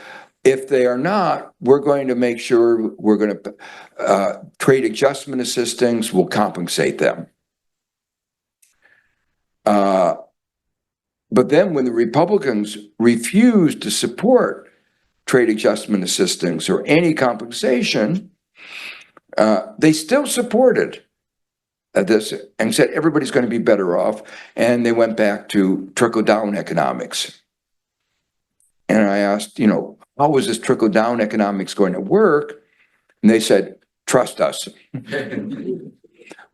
Speaker 2: if they are not, we're going to make sure we're going to trade adjustment assistance will compensate them. But then when the Republicans refused to support trade adjustment assistance or any compensation, they still supported this and said everybody's going to be better off, and they went back to trickle-down economics. And I asked, you know, how is this trickle-down economics going to work? And they said, trust us.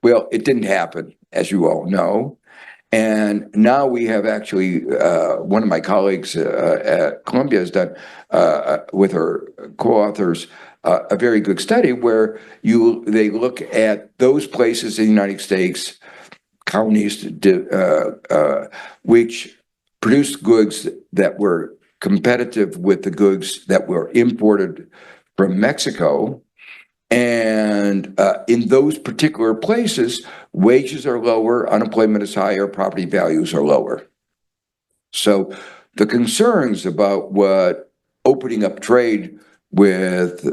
Speaker 2: Well, it didn't happen, as you all know. And now we have actually, one of my colleagues at Columbia has done, with her co-authors, a very good study where they look at those places in the United States, counties, which produced goods that were competitive with the goods that were imported from Mexico. And in those particular places, wages are lower, unemployment is higher, property values are lower. So the concerns about what opening up trade with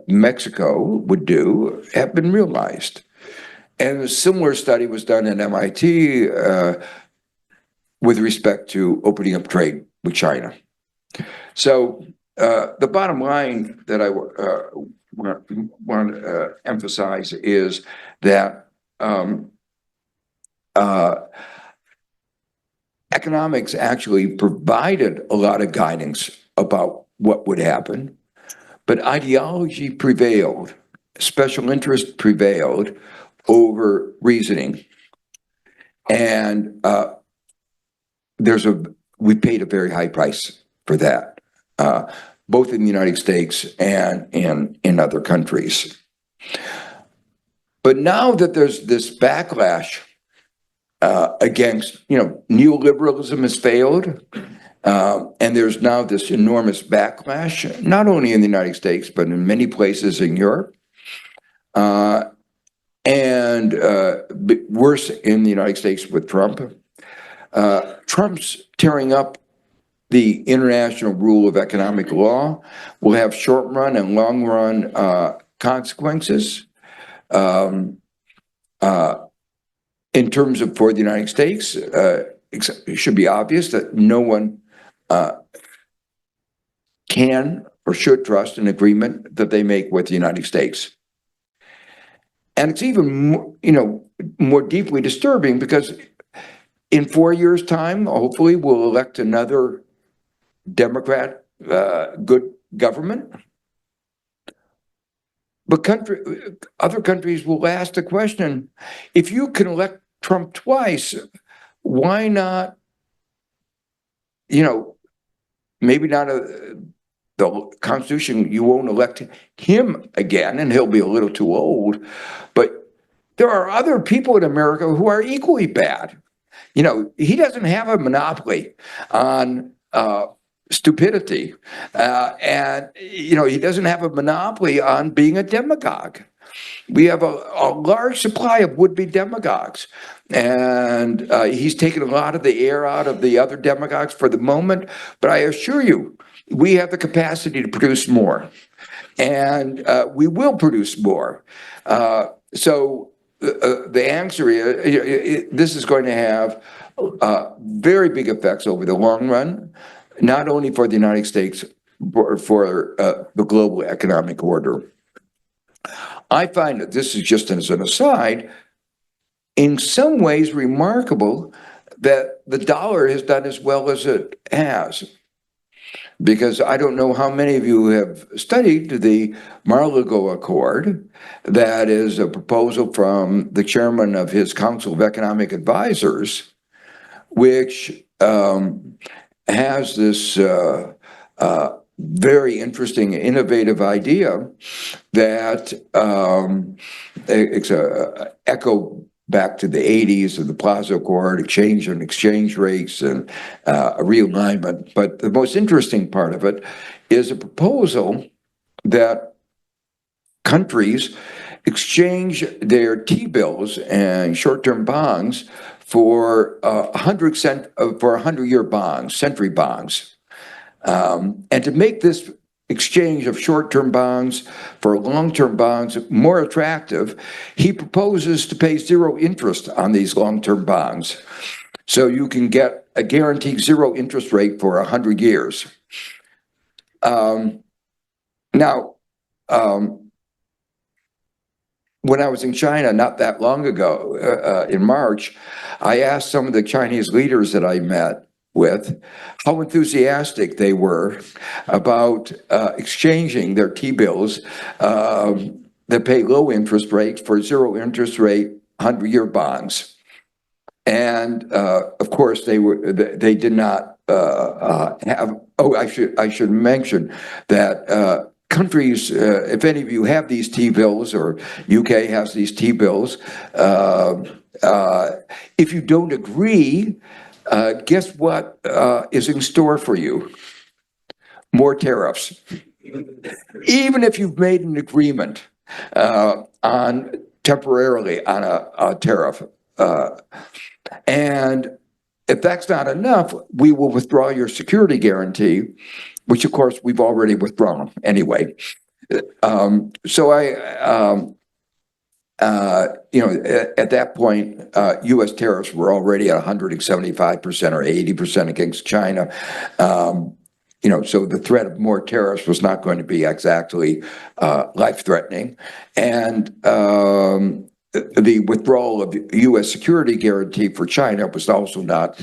Speaker 2: Mexico would do have been realized. And a similar study was done at MIT with respect to opening up trade with China. So the bottom line that I want to emphasize is that economics actually provided a lot of guidance about what would happen, but ideology prevailed, special interest prevailed over reasoning. And we paid a very high price for that, both in the United States and in other countries. But now that there's this backlash against, neoliberalism has failed, and there's now this enormous backlash, not only in the United States, but in many places in Europe, and worse in the United States with Trump. Trump's tearing up the international rule of economic law will have short-run and long-run consequences. In terms of for the United States, it should be obvious that no one can or should trust an agreement that they make with the United States. And it's even, more deeply disturbing because in 4 years' time, hopefully we'll elect another Democrat good government. But other countries will ask the question, if you can elect Trump twice, why not, maybe not the Constitution, you won't elect him again, and he'll be a little too old. But there are other people in America who are equally bad. He doesn't have a monopoly on stupidity. And he doesn't have a monopoly on being a demagogue. We have a large supply of would-be demagogues. And he's taken a lot of the air out of the other demagogues for the moment. But I assure you, we have the capacity to produce more. And we will produce more. So the answer is, this is going to have very big effects over the long run, not only for the United States, but for the global economic order. I find that this is just as an aside, in some ways remarkable that the dollar has done as well as it has. Because I don't know how many of you have studied the Mar-a-Lago Accord. That is a proposal from the chairman of his Council of Economic Advisors, which has this very interesting, innovative idea that it's a echo back to the 80s of the Plaza Accord, exchange and exchange rates and a realignment. But the most interesting part of it is a proposal that countries exchange their T-bills and short-term bonds for 100-year bonds, century bonds. And to make this exchange of short-term bonds for long-term bonds more attractive, he proposes to pay zero interest on these long-term bonds. So you can get a guaranteed zero interest rate for 100 years. When I was in China not that long ago, in March, I asked some of the Chinese leaders that I met with how enthusiastic they were about exchanging their T-bills that pay low interest rates for zero interest rate 100-year bonds. And of course, they did not have. Oh, I should mention that countries, if any of you have these T-bills, or UK has these T-bills, if you don't agree, guess what is in store for you? More tariffs. Even if you've made an agreement temporarily on a tariff. And if that's not enough, we will withdraw your security guarantee, which of course we've already withdrawn anyway. So at that point, U.S. tariffs were already at 175% or 80% against China. So the threat of more tariffs was not going to be exactly life-threatening. And the withdrawal of the U.S. security guarantee for China was also not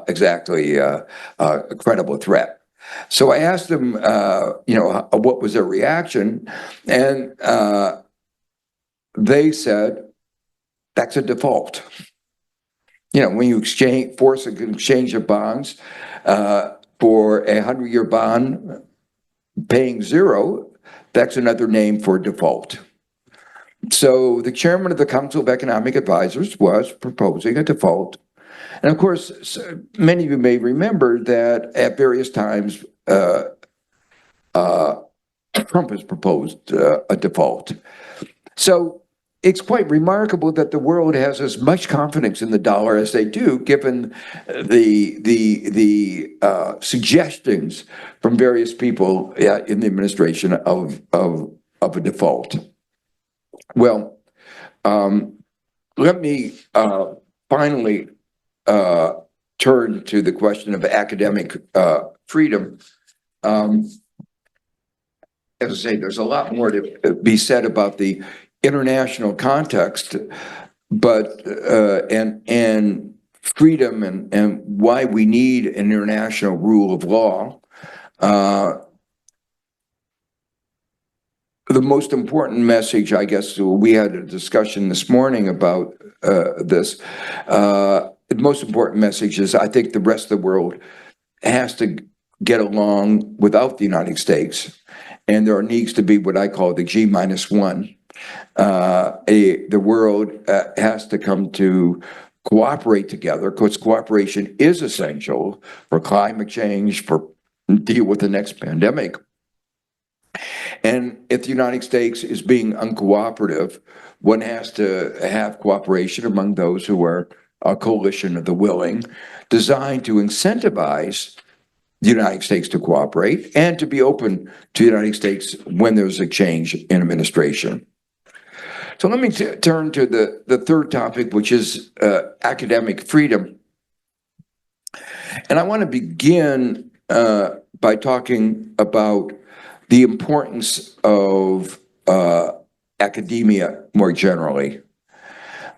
Speaker 2: exactly a credible threat. So I asked them, what was their reaction, and they said, that's a default. When you force an exchange of bonds for a 100-year bond paying zero, that's another name for default. So the chairman of the Council of Economic Advisors was proposing a default. And of course, many of you may remember that at various times, Trump has proposed a default. So it's quite remarkable that the world has as much confidence in the dollar as they do, given the suggestions from various people in the administration of a default. Well, let me finally turn to the question of academic freedom. As I say, there's a lot more to be said about the international context, but and freedom and why we need an international rule of law. The most important message, I guess, we had a discussion this morning about this. The most important message is I think the rest of the world has to get along without the United States. And there needs to be what I call the G-1. The world has to come to cooperate together, because cooperation is essential for climate change, for deal with the next pandemic. And if the United States is being uncooperative, one has to have cooperation among those who are a coalition of the willing, designed to incentivize the United States to cooperate and to be open to the United States when there's a change in administration. So let me turn to the third topic, which is academic freedom. And I want to begin by talking about the importance of academia more generally.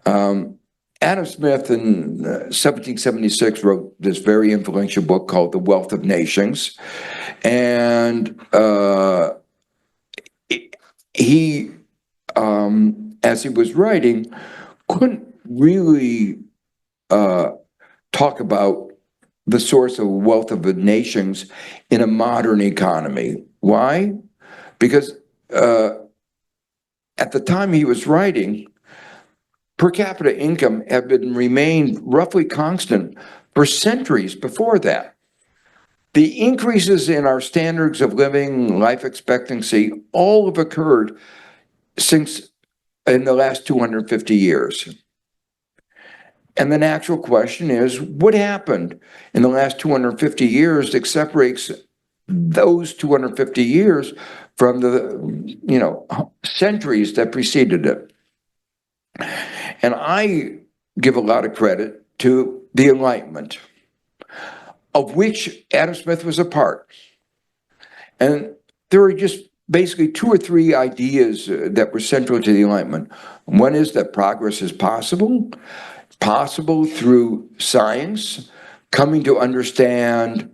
Speaker 2: Adam Smith in 1776 wrote this very influential book called The Wealth of Nations. And he, as he was writing, couldn't really talk about the source of wealth of the nations in a modern economy. Why? Because at the time he was writing, per capita income had remained roughly constant for centuries before that. The increases in our standards of living, life expectancy, all have occurred since in the last 250 years. And the natural question is, what happened in the last 250 years that separates those 250 years from the centuries that preceded it? And I give a lot of credit to the Enlightenment, of which Adam Smith was a part. And there are just basically two or three ideas that were central to the Enlightenment. One is that progress is possible through science, coming to understand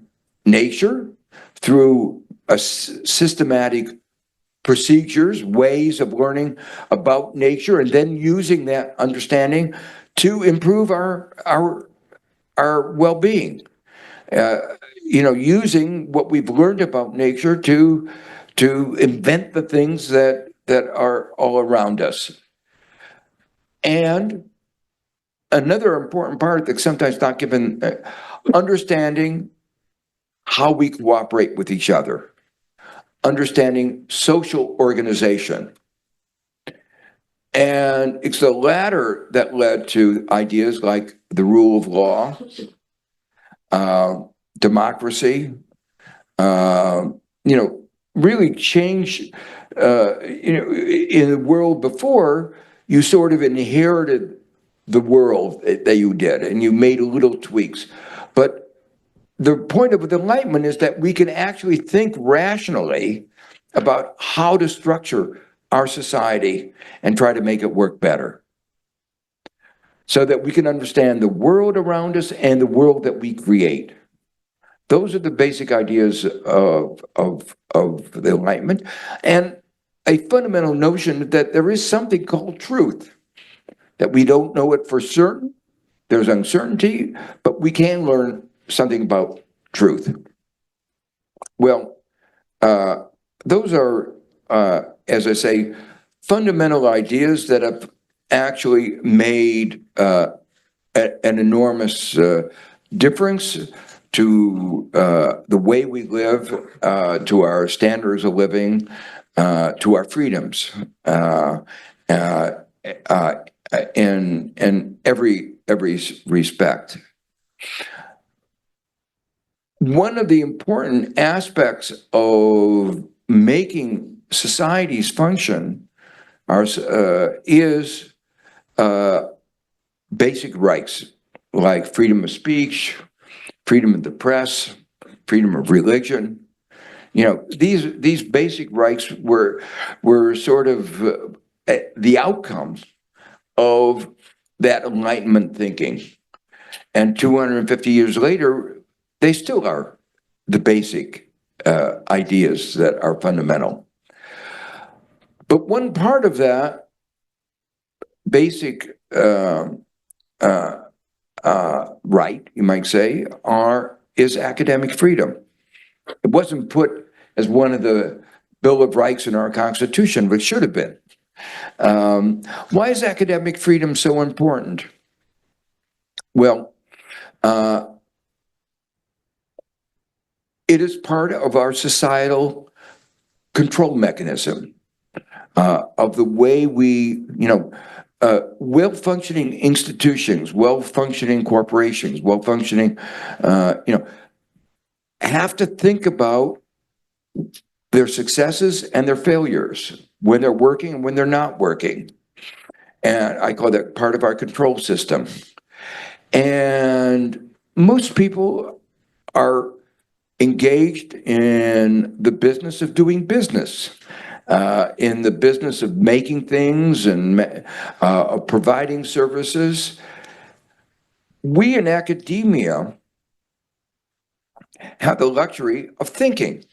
Speaker 2: nature through a systematic procedures, ways of learning about nature, and then using that understanding to improve our well-being. Using what we've learned about nature to invent the things that are all around us. And another important part that's sometimes not given, understanding how we cooperate with each other. Understanding social organization. And it's the latter that led to ideas like the rule of law, democracy, really change, in the world before, you sort of inherited the world that you did, and you made little tweaks. But the point of the Enlightenment is that we can actually think rationally about how to structure our society and try to make it work better. so that we can understand the world around us and the world that we create. Those are the basic ideas of the Enlightenment, and a fundamental notion that there is something called truth, that we don't know it for certain, there's uncertainty, but we can learn something about truth. Well, those are, as I say, fundamental ideas that have actually made an enormous difference to the way we live, to our standards of living, to our freedoms, in every respect. One of the important aspects of making societies function is basic rights like freedom of speech, freedom of the press, freedom of religion. You know, these basic rights were sort of the outcome of that Enlightenment thinking. And 250 years later, they still are the basic ideas that are fundamental. But one part of that basic right, you might say, is academic freedom. It wasn't put as one of the Bill of Rights in our Constitution, which should have been. Why is academic freedom so important? Well, it is part of our societal control mechanism, of the way we, well-functioning institutions, well-functioning corporations, well-functioning, have to think about their successes and their failures, when they're working and when they're not working. And I call that part of our control system. And most people are engaged in the business of doing business, in the business of making things and providing services. We in academia have the luxury of thinking.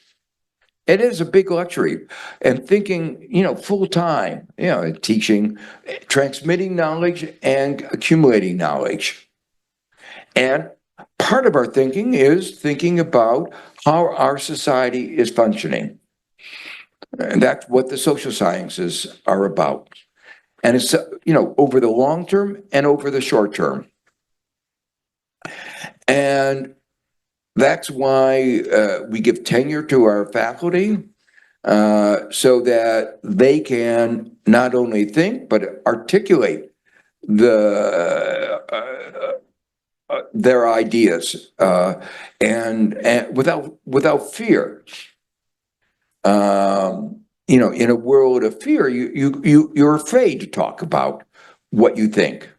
Speaker 2: It is a big luxury. And thinking, full time, teaching, transmitting knowledge and accumulating knowledge. And part of our thinking is thinking about how our society is functioning. And that's what the social sciences are about. And it's, over the long term and over the short term. And that's why we give tenure to our faculty, so that they can not only think, but articulate their ideas, and without fear. In a world of fear, you're afraid to talk about what you think.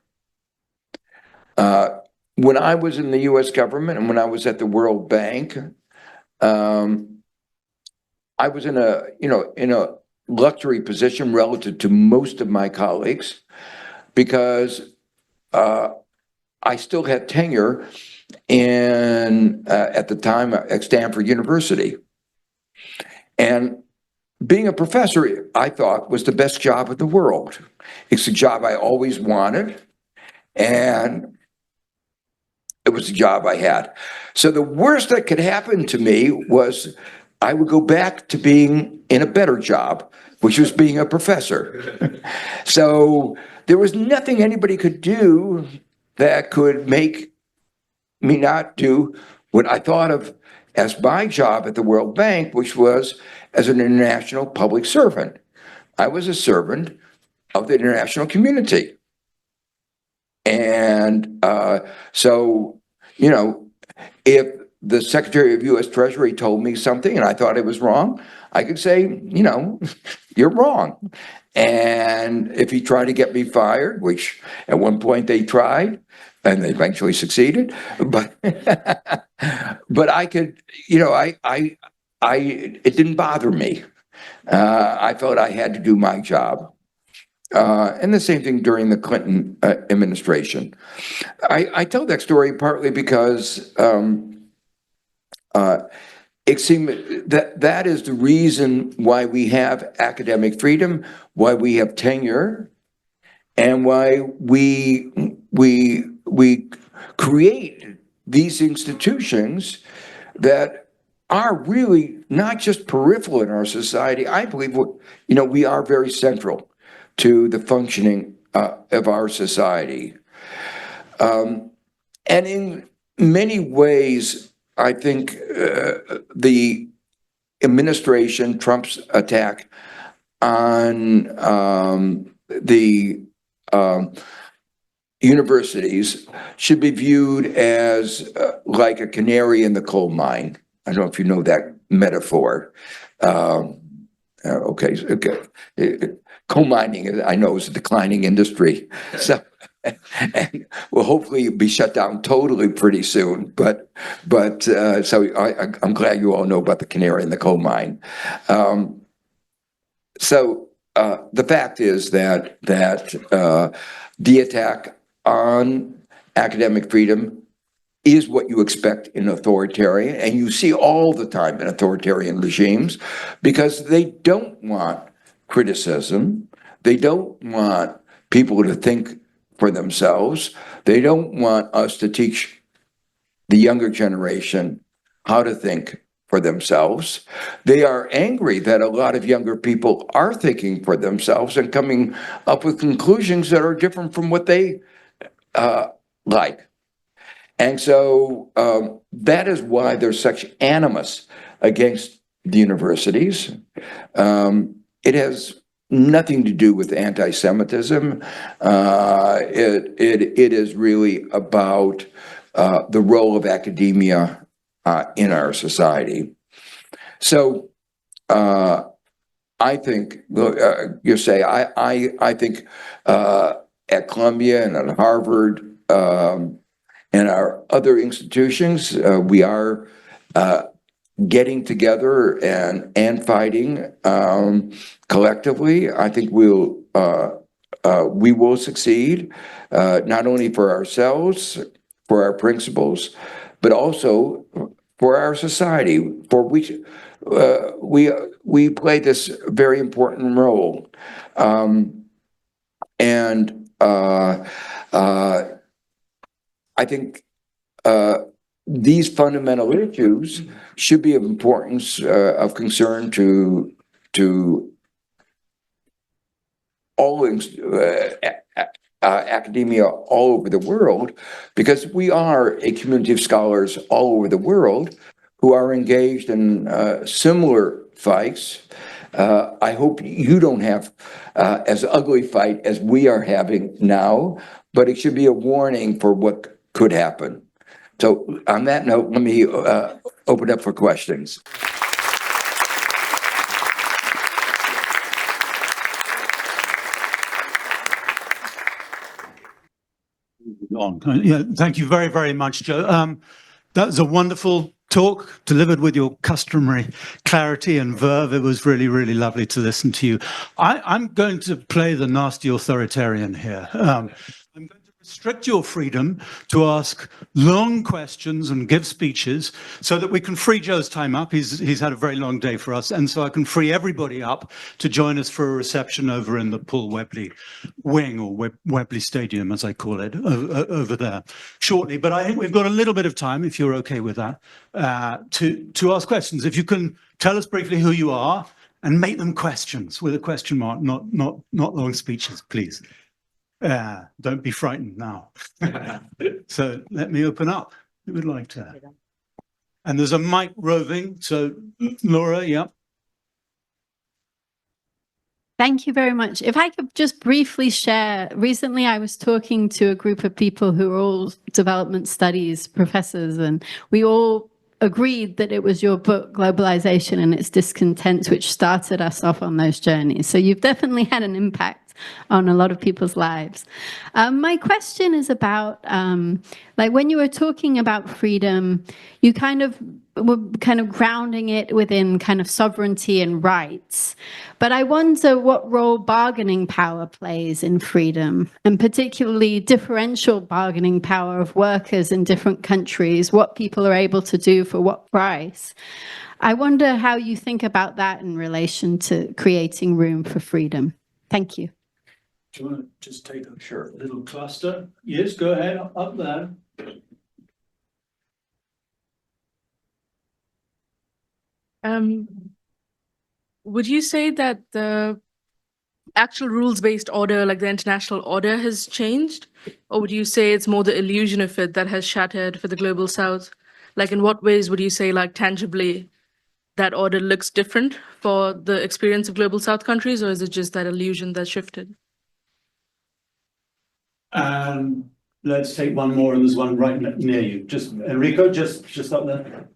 Speaker 2: When I was in the U.S. government and when I was at the World Bank, I was in a luxury position relative to most of my colleagues, because I still had tenure at the time at Stanford University. And being a professor, I thought, was the best job in the world. It's a job I always wanted, and it was the job I had. So the worst that could happen to me was I would go back to being in a better job, which was being a professor. So there was nothing anybody could do that could make me not do what I thought of as my job at the World Bank, which was as an international public servant. I was a servant of the international community. And so, if the Secretary of U.S. Treasury told me something and I thought it was wrong, I could say, you're wrong. And if he tried to get me fired, which at one point they tried, and they eventually succeeded, but I could, it didn't bother me. I felt I had to do my job. And the same thing during the Clinton administration. I tell that story partly because it seemed that is the reason why we have academic freedom, why we have tenure, and why we create these institutions that are really not just peripheral in our society. I believe, we are very central to the functioning of our society. And in many ways, I think the administration, Trump's attack on the universities should be viewed as like a canary in the coal mine. I don't know if you know that metaphor. Okay. Coal mining, I know, is a declining industry. So, and will hopefully be shut down totally pretty soon. But so I'm glad you all know about the canary in the coal mine. So the fact is that the attack on academic freedom is what you expect in authoritarian, and you see all the time in authoritarian regimes, because they don't want criticism. They don't want people to think for themselves. They don't want us to teach the younger generation how to think for themselves. They are angry that a lot of younger people are thinking for themselves and coming up with conclusions that are different from what they like. And so that is why there's such animus against the universities. It has nothing to do with anti-Semitism. It is really about the role of academia in our society. So I think you say I think at Columbia and at Harvard and our other institutions, we are getting together and fighting collectively. I think we will succeed, not only for ourselves, for our principles, but also for our society, for which we play this very important role. I think these fundamental issues should be of importance, of concern to all academia all over the world, because we are a community of scholars all over the world who are engaged in similar fights. I hope you don't have as ugly fight as we are having now, but it should be a warning for what could happen. So on that note, let me open up for questions.
Speaker 3: Yeah, thank you very, very much, Joe. That was a wonderful talk, delivered with your customary clarity and verve. It was really, really lovely to listen to you. I'm going to play the nasty authoritarian here. I'm going to restrict your freedom to ask long questions and give speeches so that we can free Joe's time up. He's had a very long day for us, and so I can free everybody up to join us for a reception over in the Paul Webley wing, or Webley Stadium, as I call it, over there shortly. But I think we've got a little bit of time, if you're okay with that, to ask questions. If you can tell us briefly who you are and make them questions with a question mark, not long speeches, please. Don't be frightened now. So let me open up. Who would like to? And there's a mic roving. So Laura, yeah.
Speaker 4: Thank you very much. If I could just briefly share, recently I was talking to a group of people who are all development studies professors, and we all agreed that it was your book, Globalization and Its Discontents, which started us off on those journeys. So you've definitely had an impact on a lot of people's lives. My question is about, like when you were talking about freedom, you were kind of grounding it within kind of sovereignty and rights. But I wonder what role bargaining power plays in freedom, and particularly differential bargaining power of workers in different countries, what people are able to do for what price. I wonder how you think about that in relation to creating room for freedom. Thank you.
Speaker 3: Do you want to just take a little cluster? Yes, go ahead, up there.
Speaker 5: Would you say that the actual rules-based order, like the international order, has changed? Or would you say it's more the illusion of it that has shattered for the Global South? Like, in what ways would you say, like, tangibly, that order looks different for the experience of Global South countries, or is it just that illusion that shifted?
Speaker 3: Let's take one more, and there's one right near you. Just Enrico, just up there.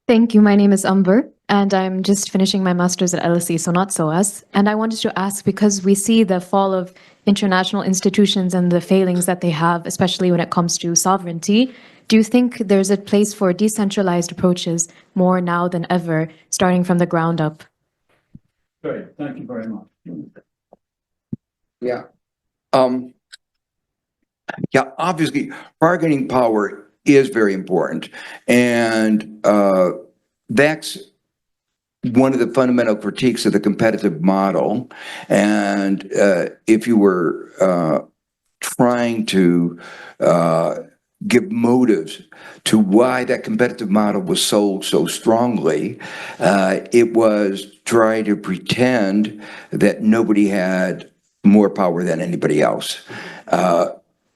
Speaker 6: Thank you. My name is Umber, and I'm just finishing my master's at LSE, so not SOAS. And I wanted to ask, because we see the fall of international institutions and the failings that they have, especially when it comes to sovereignty, do you think there's a place for decentralized approaches more now than ever, starting from the ground up?
Speaker 3: Great, thank you very much.
Speaker 2: Yeah. Yeah, obviously, bargaining power is very important. And that's one of the fundamental critiques of the competitive model. And if you were trying to give motives to why that competitive model was sold so strongly, it was try to pretend that nobody had more power than anybody else.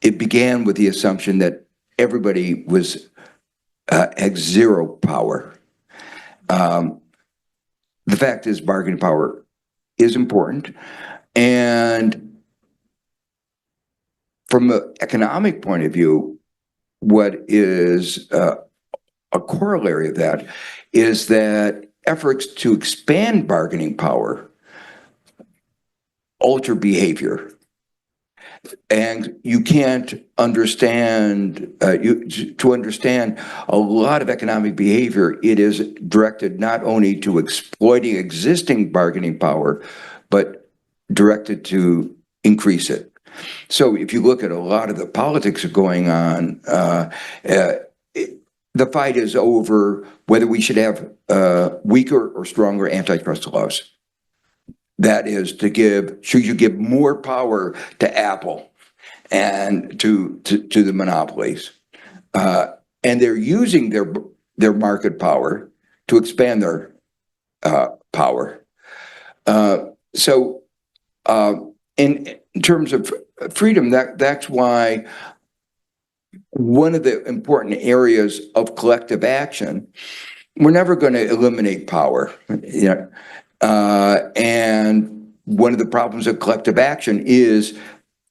Speaker 2: It began with the assumption that everybody had zero power. The fact is, bargaining power is important, and from an economic point of view, what is a corollary of that is that efforts to expand bargaining power alter behavior. And you can't understand, to understand a lot of economic behavior, it is directed not only to exploiting existing bargaining power, but directed to increase it. So if you look at a lot of the politics going on, the fight is over whether we should have weaker or stronger antitrust laws. That is should you give more power to Apple and to the monopolies? And they're using their market power to expand their power. So in terms of freedom, that's why one of the important areas of collective action, we're never going to eliminate power. You know, and one of the problems of collective action is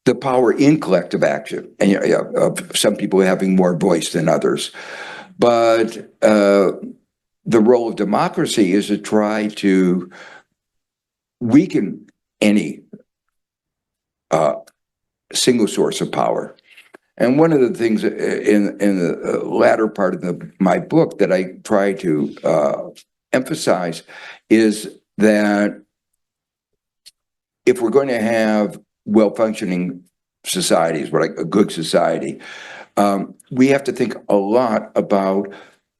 Speaker 2: the power in collective action, and of some people having more voice than others. But the role of democracy is to try to weaken any single source of power. And one of the things in the latter part of my book that I try to emphasize is that if we're going to have well-functioning societies, like a good society, we have to think a lot about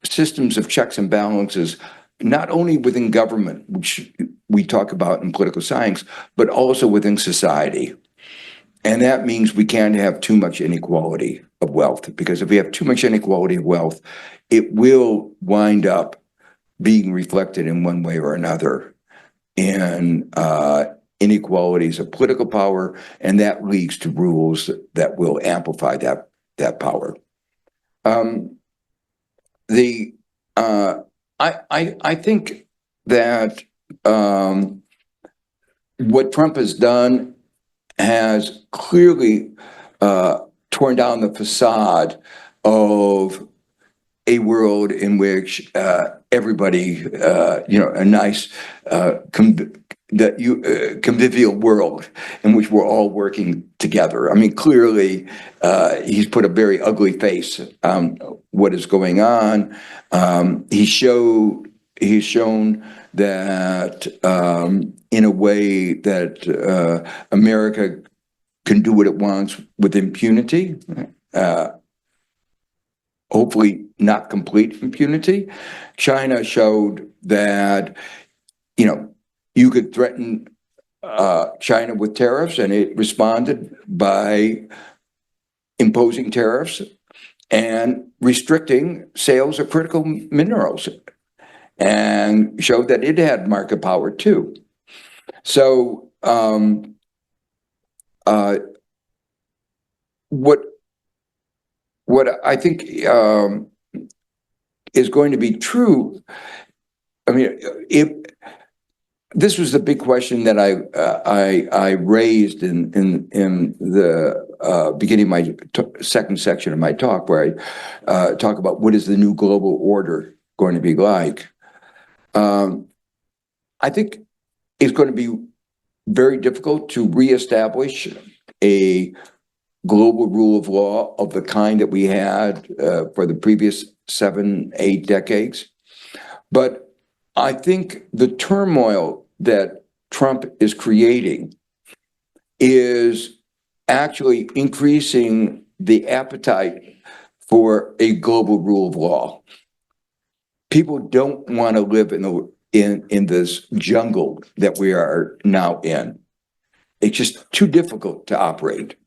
Speaker 2: systems of checks and balances, not only within government, which we talk about in political science, but also within society. And that means we can't have too much inequality of wealth, because if we have too much inequality of wealth, it will wind up being reflected in one way or another in inequalities of political power, and that leads to rules that will amplify that power. I think that what Trump has done has clearly torn down the facade of a world in which everybody, a nice convivial world in which we're all working together. I mean, clearly, he's put a very ugly face on what is going on. He's shown that in a way that America can do what it wants with impunity. Hopefully not complete impunity. China showed that, you could threaten China with tariffs, and it responded by imposing tariffs and restricting sales of critical minerals, and showed that it had market power too. So what I think is going to be true, I mean, if this was the big question that I raised in the beginning of my second section of my talk, where I talk about what is the new global order going to be like. I think it's going to be very difficult to reestablish a global rule of law of the kind that we had for the previous 7-8 decades. But I think the turmoil that Trump is creating is actually increasing the appetite for a global rule of law. People don't want to live in this jungle that we are now in. It's just too difficult to operate.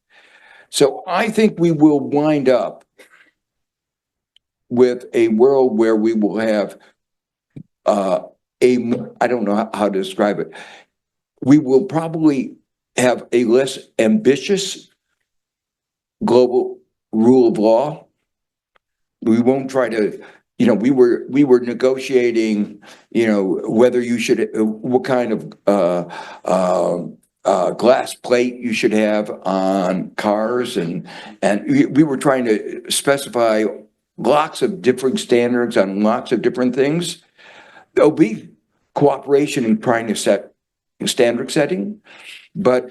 Speaker 2: So I think we will wind up with a world where we will have I don't know how to describe it. We will probably have a less ambitious global rule of law. We won't try to, we were negotiating, whether you should, what kind of glass plate you should have on cars, and we were trying to specify lots of different standards on lots of different things. There'll be cooperation in trying to set standard setting, but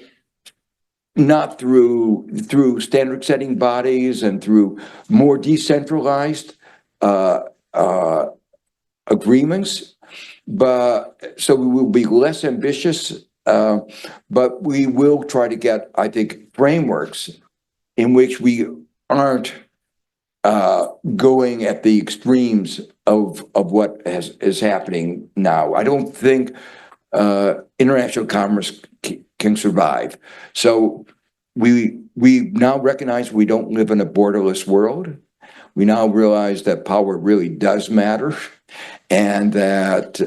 Speaker 2: not through standard setting bodies and through more decentralized agreements. But so we will be less ambitious, but we will try to get, I think, frameworks in which we aren't going at the extremes of what is happening now. I don't think international commerce can survive. So we now recognize we don't live in a borderless world. We now realize that power really does matter, and that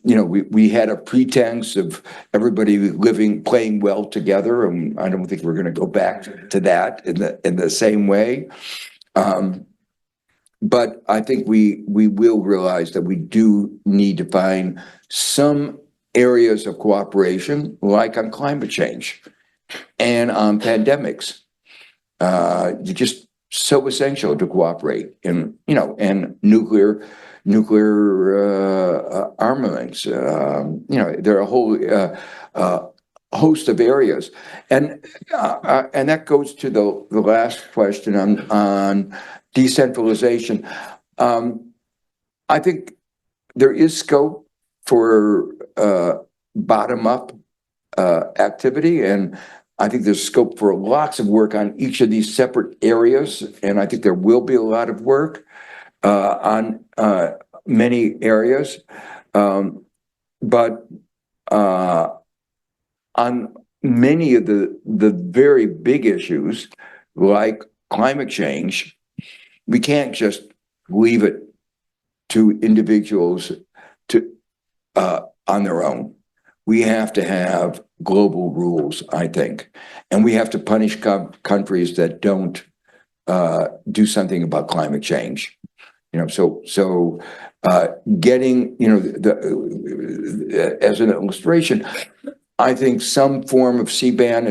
Speaker 2: we had a pretense of everybody playing well together, and I don't think we're going to go back to that in the same way. But I think we will realize that we do need to find some areas of cooperation, like on climate change and on pandemics. It's just so essential to cooperate in, and nuclear armaments. There are a whole host of areas, and that goes to the last question on decentralization. I think there is scope for bottom-up activity, and I think there's scope for lots of work on each of these separate areas, and I think there will be a lot of work on many areas, but on many of the very big issues, like climate change, we can't just leave it to individuals on their own. We have to have global rules, I think, and we have to punish countries that don't do something about climate change. So getting, as an illustration, I think some form of CBAN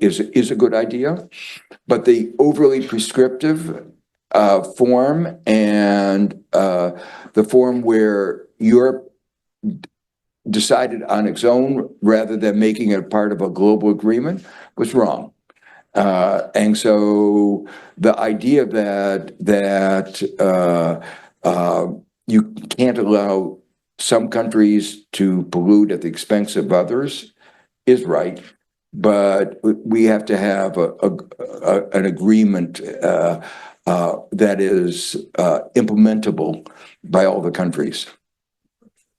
Speaker 2: is a good idea, but the overly prescriptive form, and the form where Europe decided on its own rather than making it part of a global agreement was wrong. And so the idea that you can't allow some countries to pollute at the expense of others is right, but we have to have an agreement that is implementable by all the countries.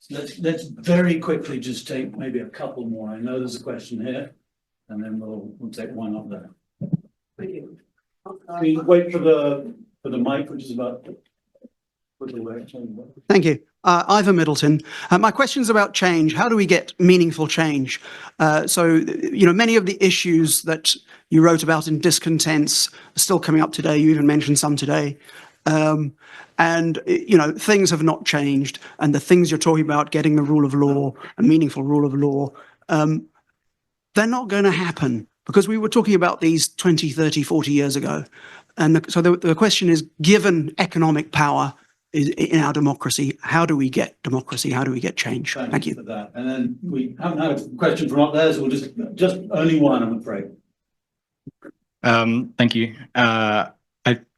Speaker 3: Let's very quickly just take maybe a couple more. I know there's a question here, and then we'll take one up there. We wait for the mic, which is about.
Speaker 7: Thank you. Ivor Middleton. My question is about change. How do we get meaningful change? Many of the issues that you wrote about in discontents are still coming up today. You even mentioned some today. Things have not changed. And the things you're talking about, getting the rule of law, a meaningful rule of law, they're not going to happen because we were talking about these 20, 30, 40 years ago. And so the question is, given economic power, in our democracy, how do we get democracy? How do we get change? Thank you
Speaker 3: for that. And then we haven't had a question from up there, so we'll just only one, I'm afraid.
Speaker 8: Thank you. I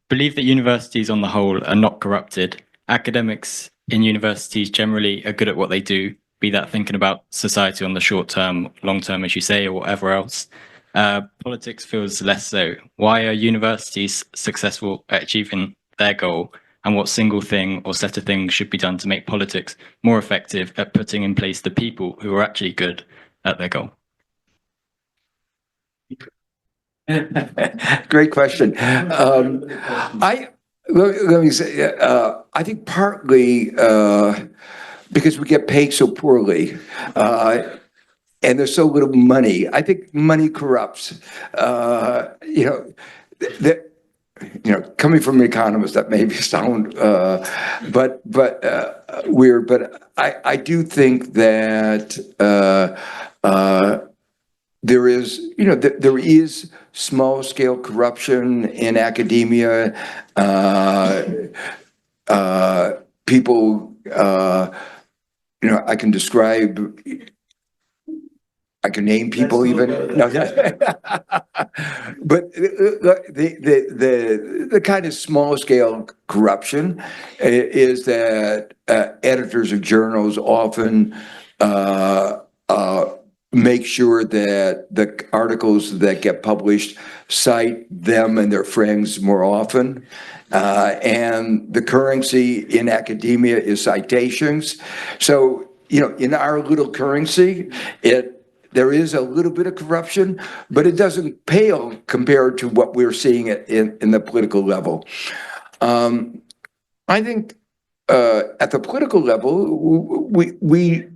Speaker 8: believe that universities on the whole are not corrupted. Academics in universities generally are good at what they do, be that thinking about society on the short term, long term, as you say, or whatever else. Politics feels less so. Why are universities successful at achieving their goal? And what single thing or set of things should be done to make politics more effective at putting in place the people who are actually good at their goal?
Speaker 2: Great question. Let me say, I think partly because we get paid so poorly, and there's so little money. I think money corrupts. Coming from an economist, that may sound, but weird. But I do think that there is small scale corruption in academia. People, I can describe. I can name people even. No, but the kind of small scale corruption is that editors of journals often make sure that the articles that get published cite them and their friends more often. And the currency in academia is citations. So, in our little currency, there is a little bit of corruption, but it doesn't pale compared to what we're seeing in the political level. I think at the political level, we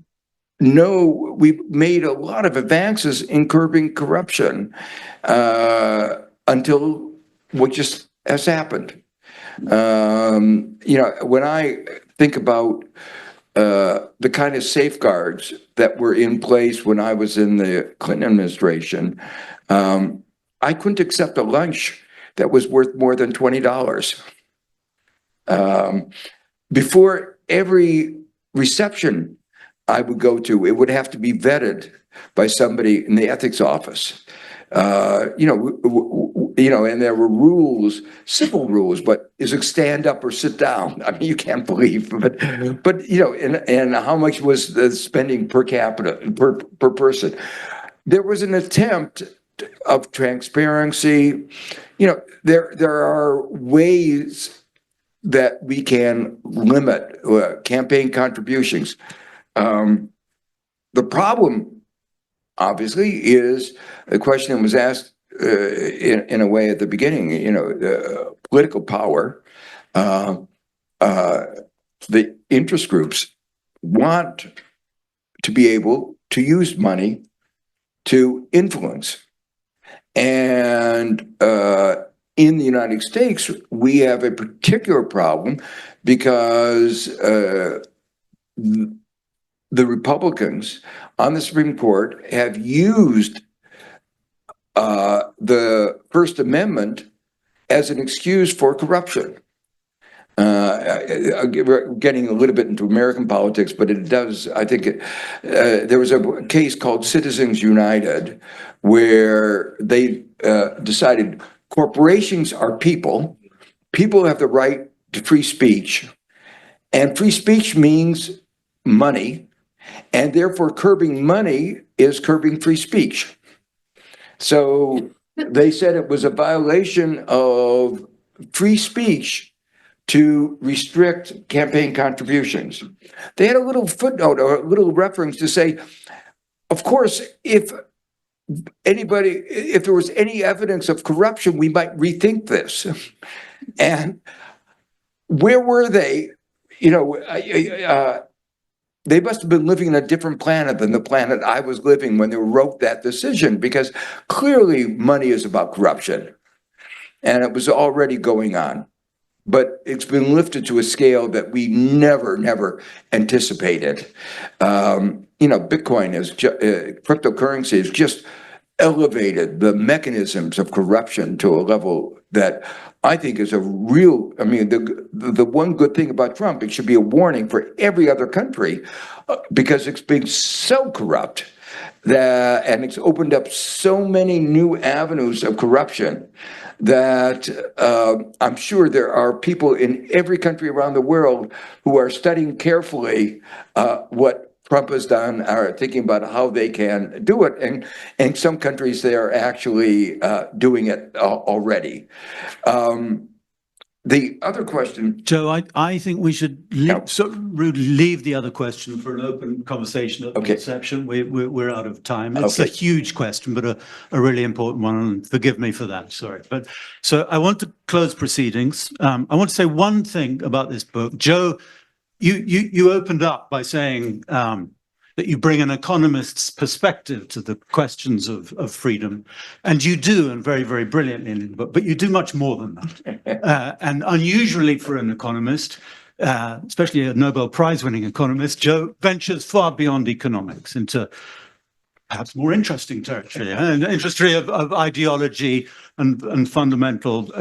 Speaker 2: know we've made a lot of advances in curbing corruption until what just has happened. When I think about the kind of safeguards that were in place when I was in the Clinton administration, I couldn't accept a lunch that was worth more than $20. Before every reception I would go to, it would have to be vetted by somebody in the ethics office. And there were rules, civil rules, but is it stand up or sit down? I mean, you can't believe, but and how much was the spending per capita, per person? There was an attempt of transparency. There are ways that we can limit campaign contributions. The problem, obviously, is the question that was asked in a way at the beginning, political power. The interest groups want to be able to use money to influence. And in the United States, we have a particular problem because the Republicans on the Supreme Court have used the First Amendment as an excuse for corruption. Getting a little bit into American politics, but it does, I think, there was a case called Citizens United where they decided corporations are people. People have the right to free speech, and free speech means money, and therefore curbing money is curbing free speech. So they said it was a violation of free speech to restrict campaign contributions. They had a little footnote or a little reference to say, of course, if there was any evidence of corruption, we might rethink this. And where were they? You know, they must have been living in a different planet than the planet I was living when they wrote that decision, because clearly money is about corruption. And it was already going on. But it's been lifted to a scale that we never anticipated. You know, Bitcoin is cryptocurrency has just elevated the mechanisms of corruption to a level that I think is a real, I mean, the one good thing about Trump, it should be a warning for every other country because it's been so corrupt that, and it's opened up so many new avenues of corruption that I'm sure there are people in every country around the world who are studying carefully what Trump has done, are thinking about how they can do it. And in some countries, they are actually doing it already. The other question.
Speaker 3: Joe, I think we should
Speaker 2: No.
Speaker 3: leave the other question for an open conversation at the
Speaker 2: Okay.
Speaker 3: reception. We're out of time. It's a
Speaker 2: Okay.
Speaker 3: huge question, but a really important one. And forgive me for that. Sorry. But so I want to close proceedings. I want to say one thing about this book. Joe, you opened up by saying that you bring an economist's perspective to the questions of freedom. And you do, and very, very brilliantly in the book, but you do much more than that. And unusually for an economist, especially a Nobel Prize winning economist, Joe ventures far beyond economics into perhaps more interesting territory, an industry of ideology and fundamental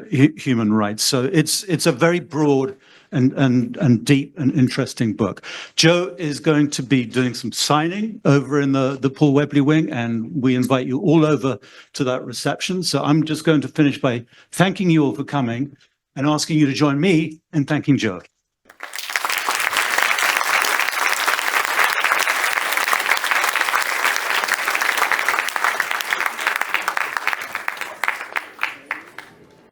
Speaker 3: human rights. So it's a very broad and deep and interesting book. Joe is going to be doing some signing over in the Paul Webley wing, and we invite you all over to that reception. So I'm just going to finish by thanking you all for coming and asking you to join me in thanking Joe.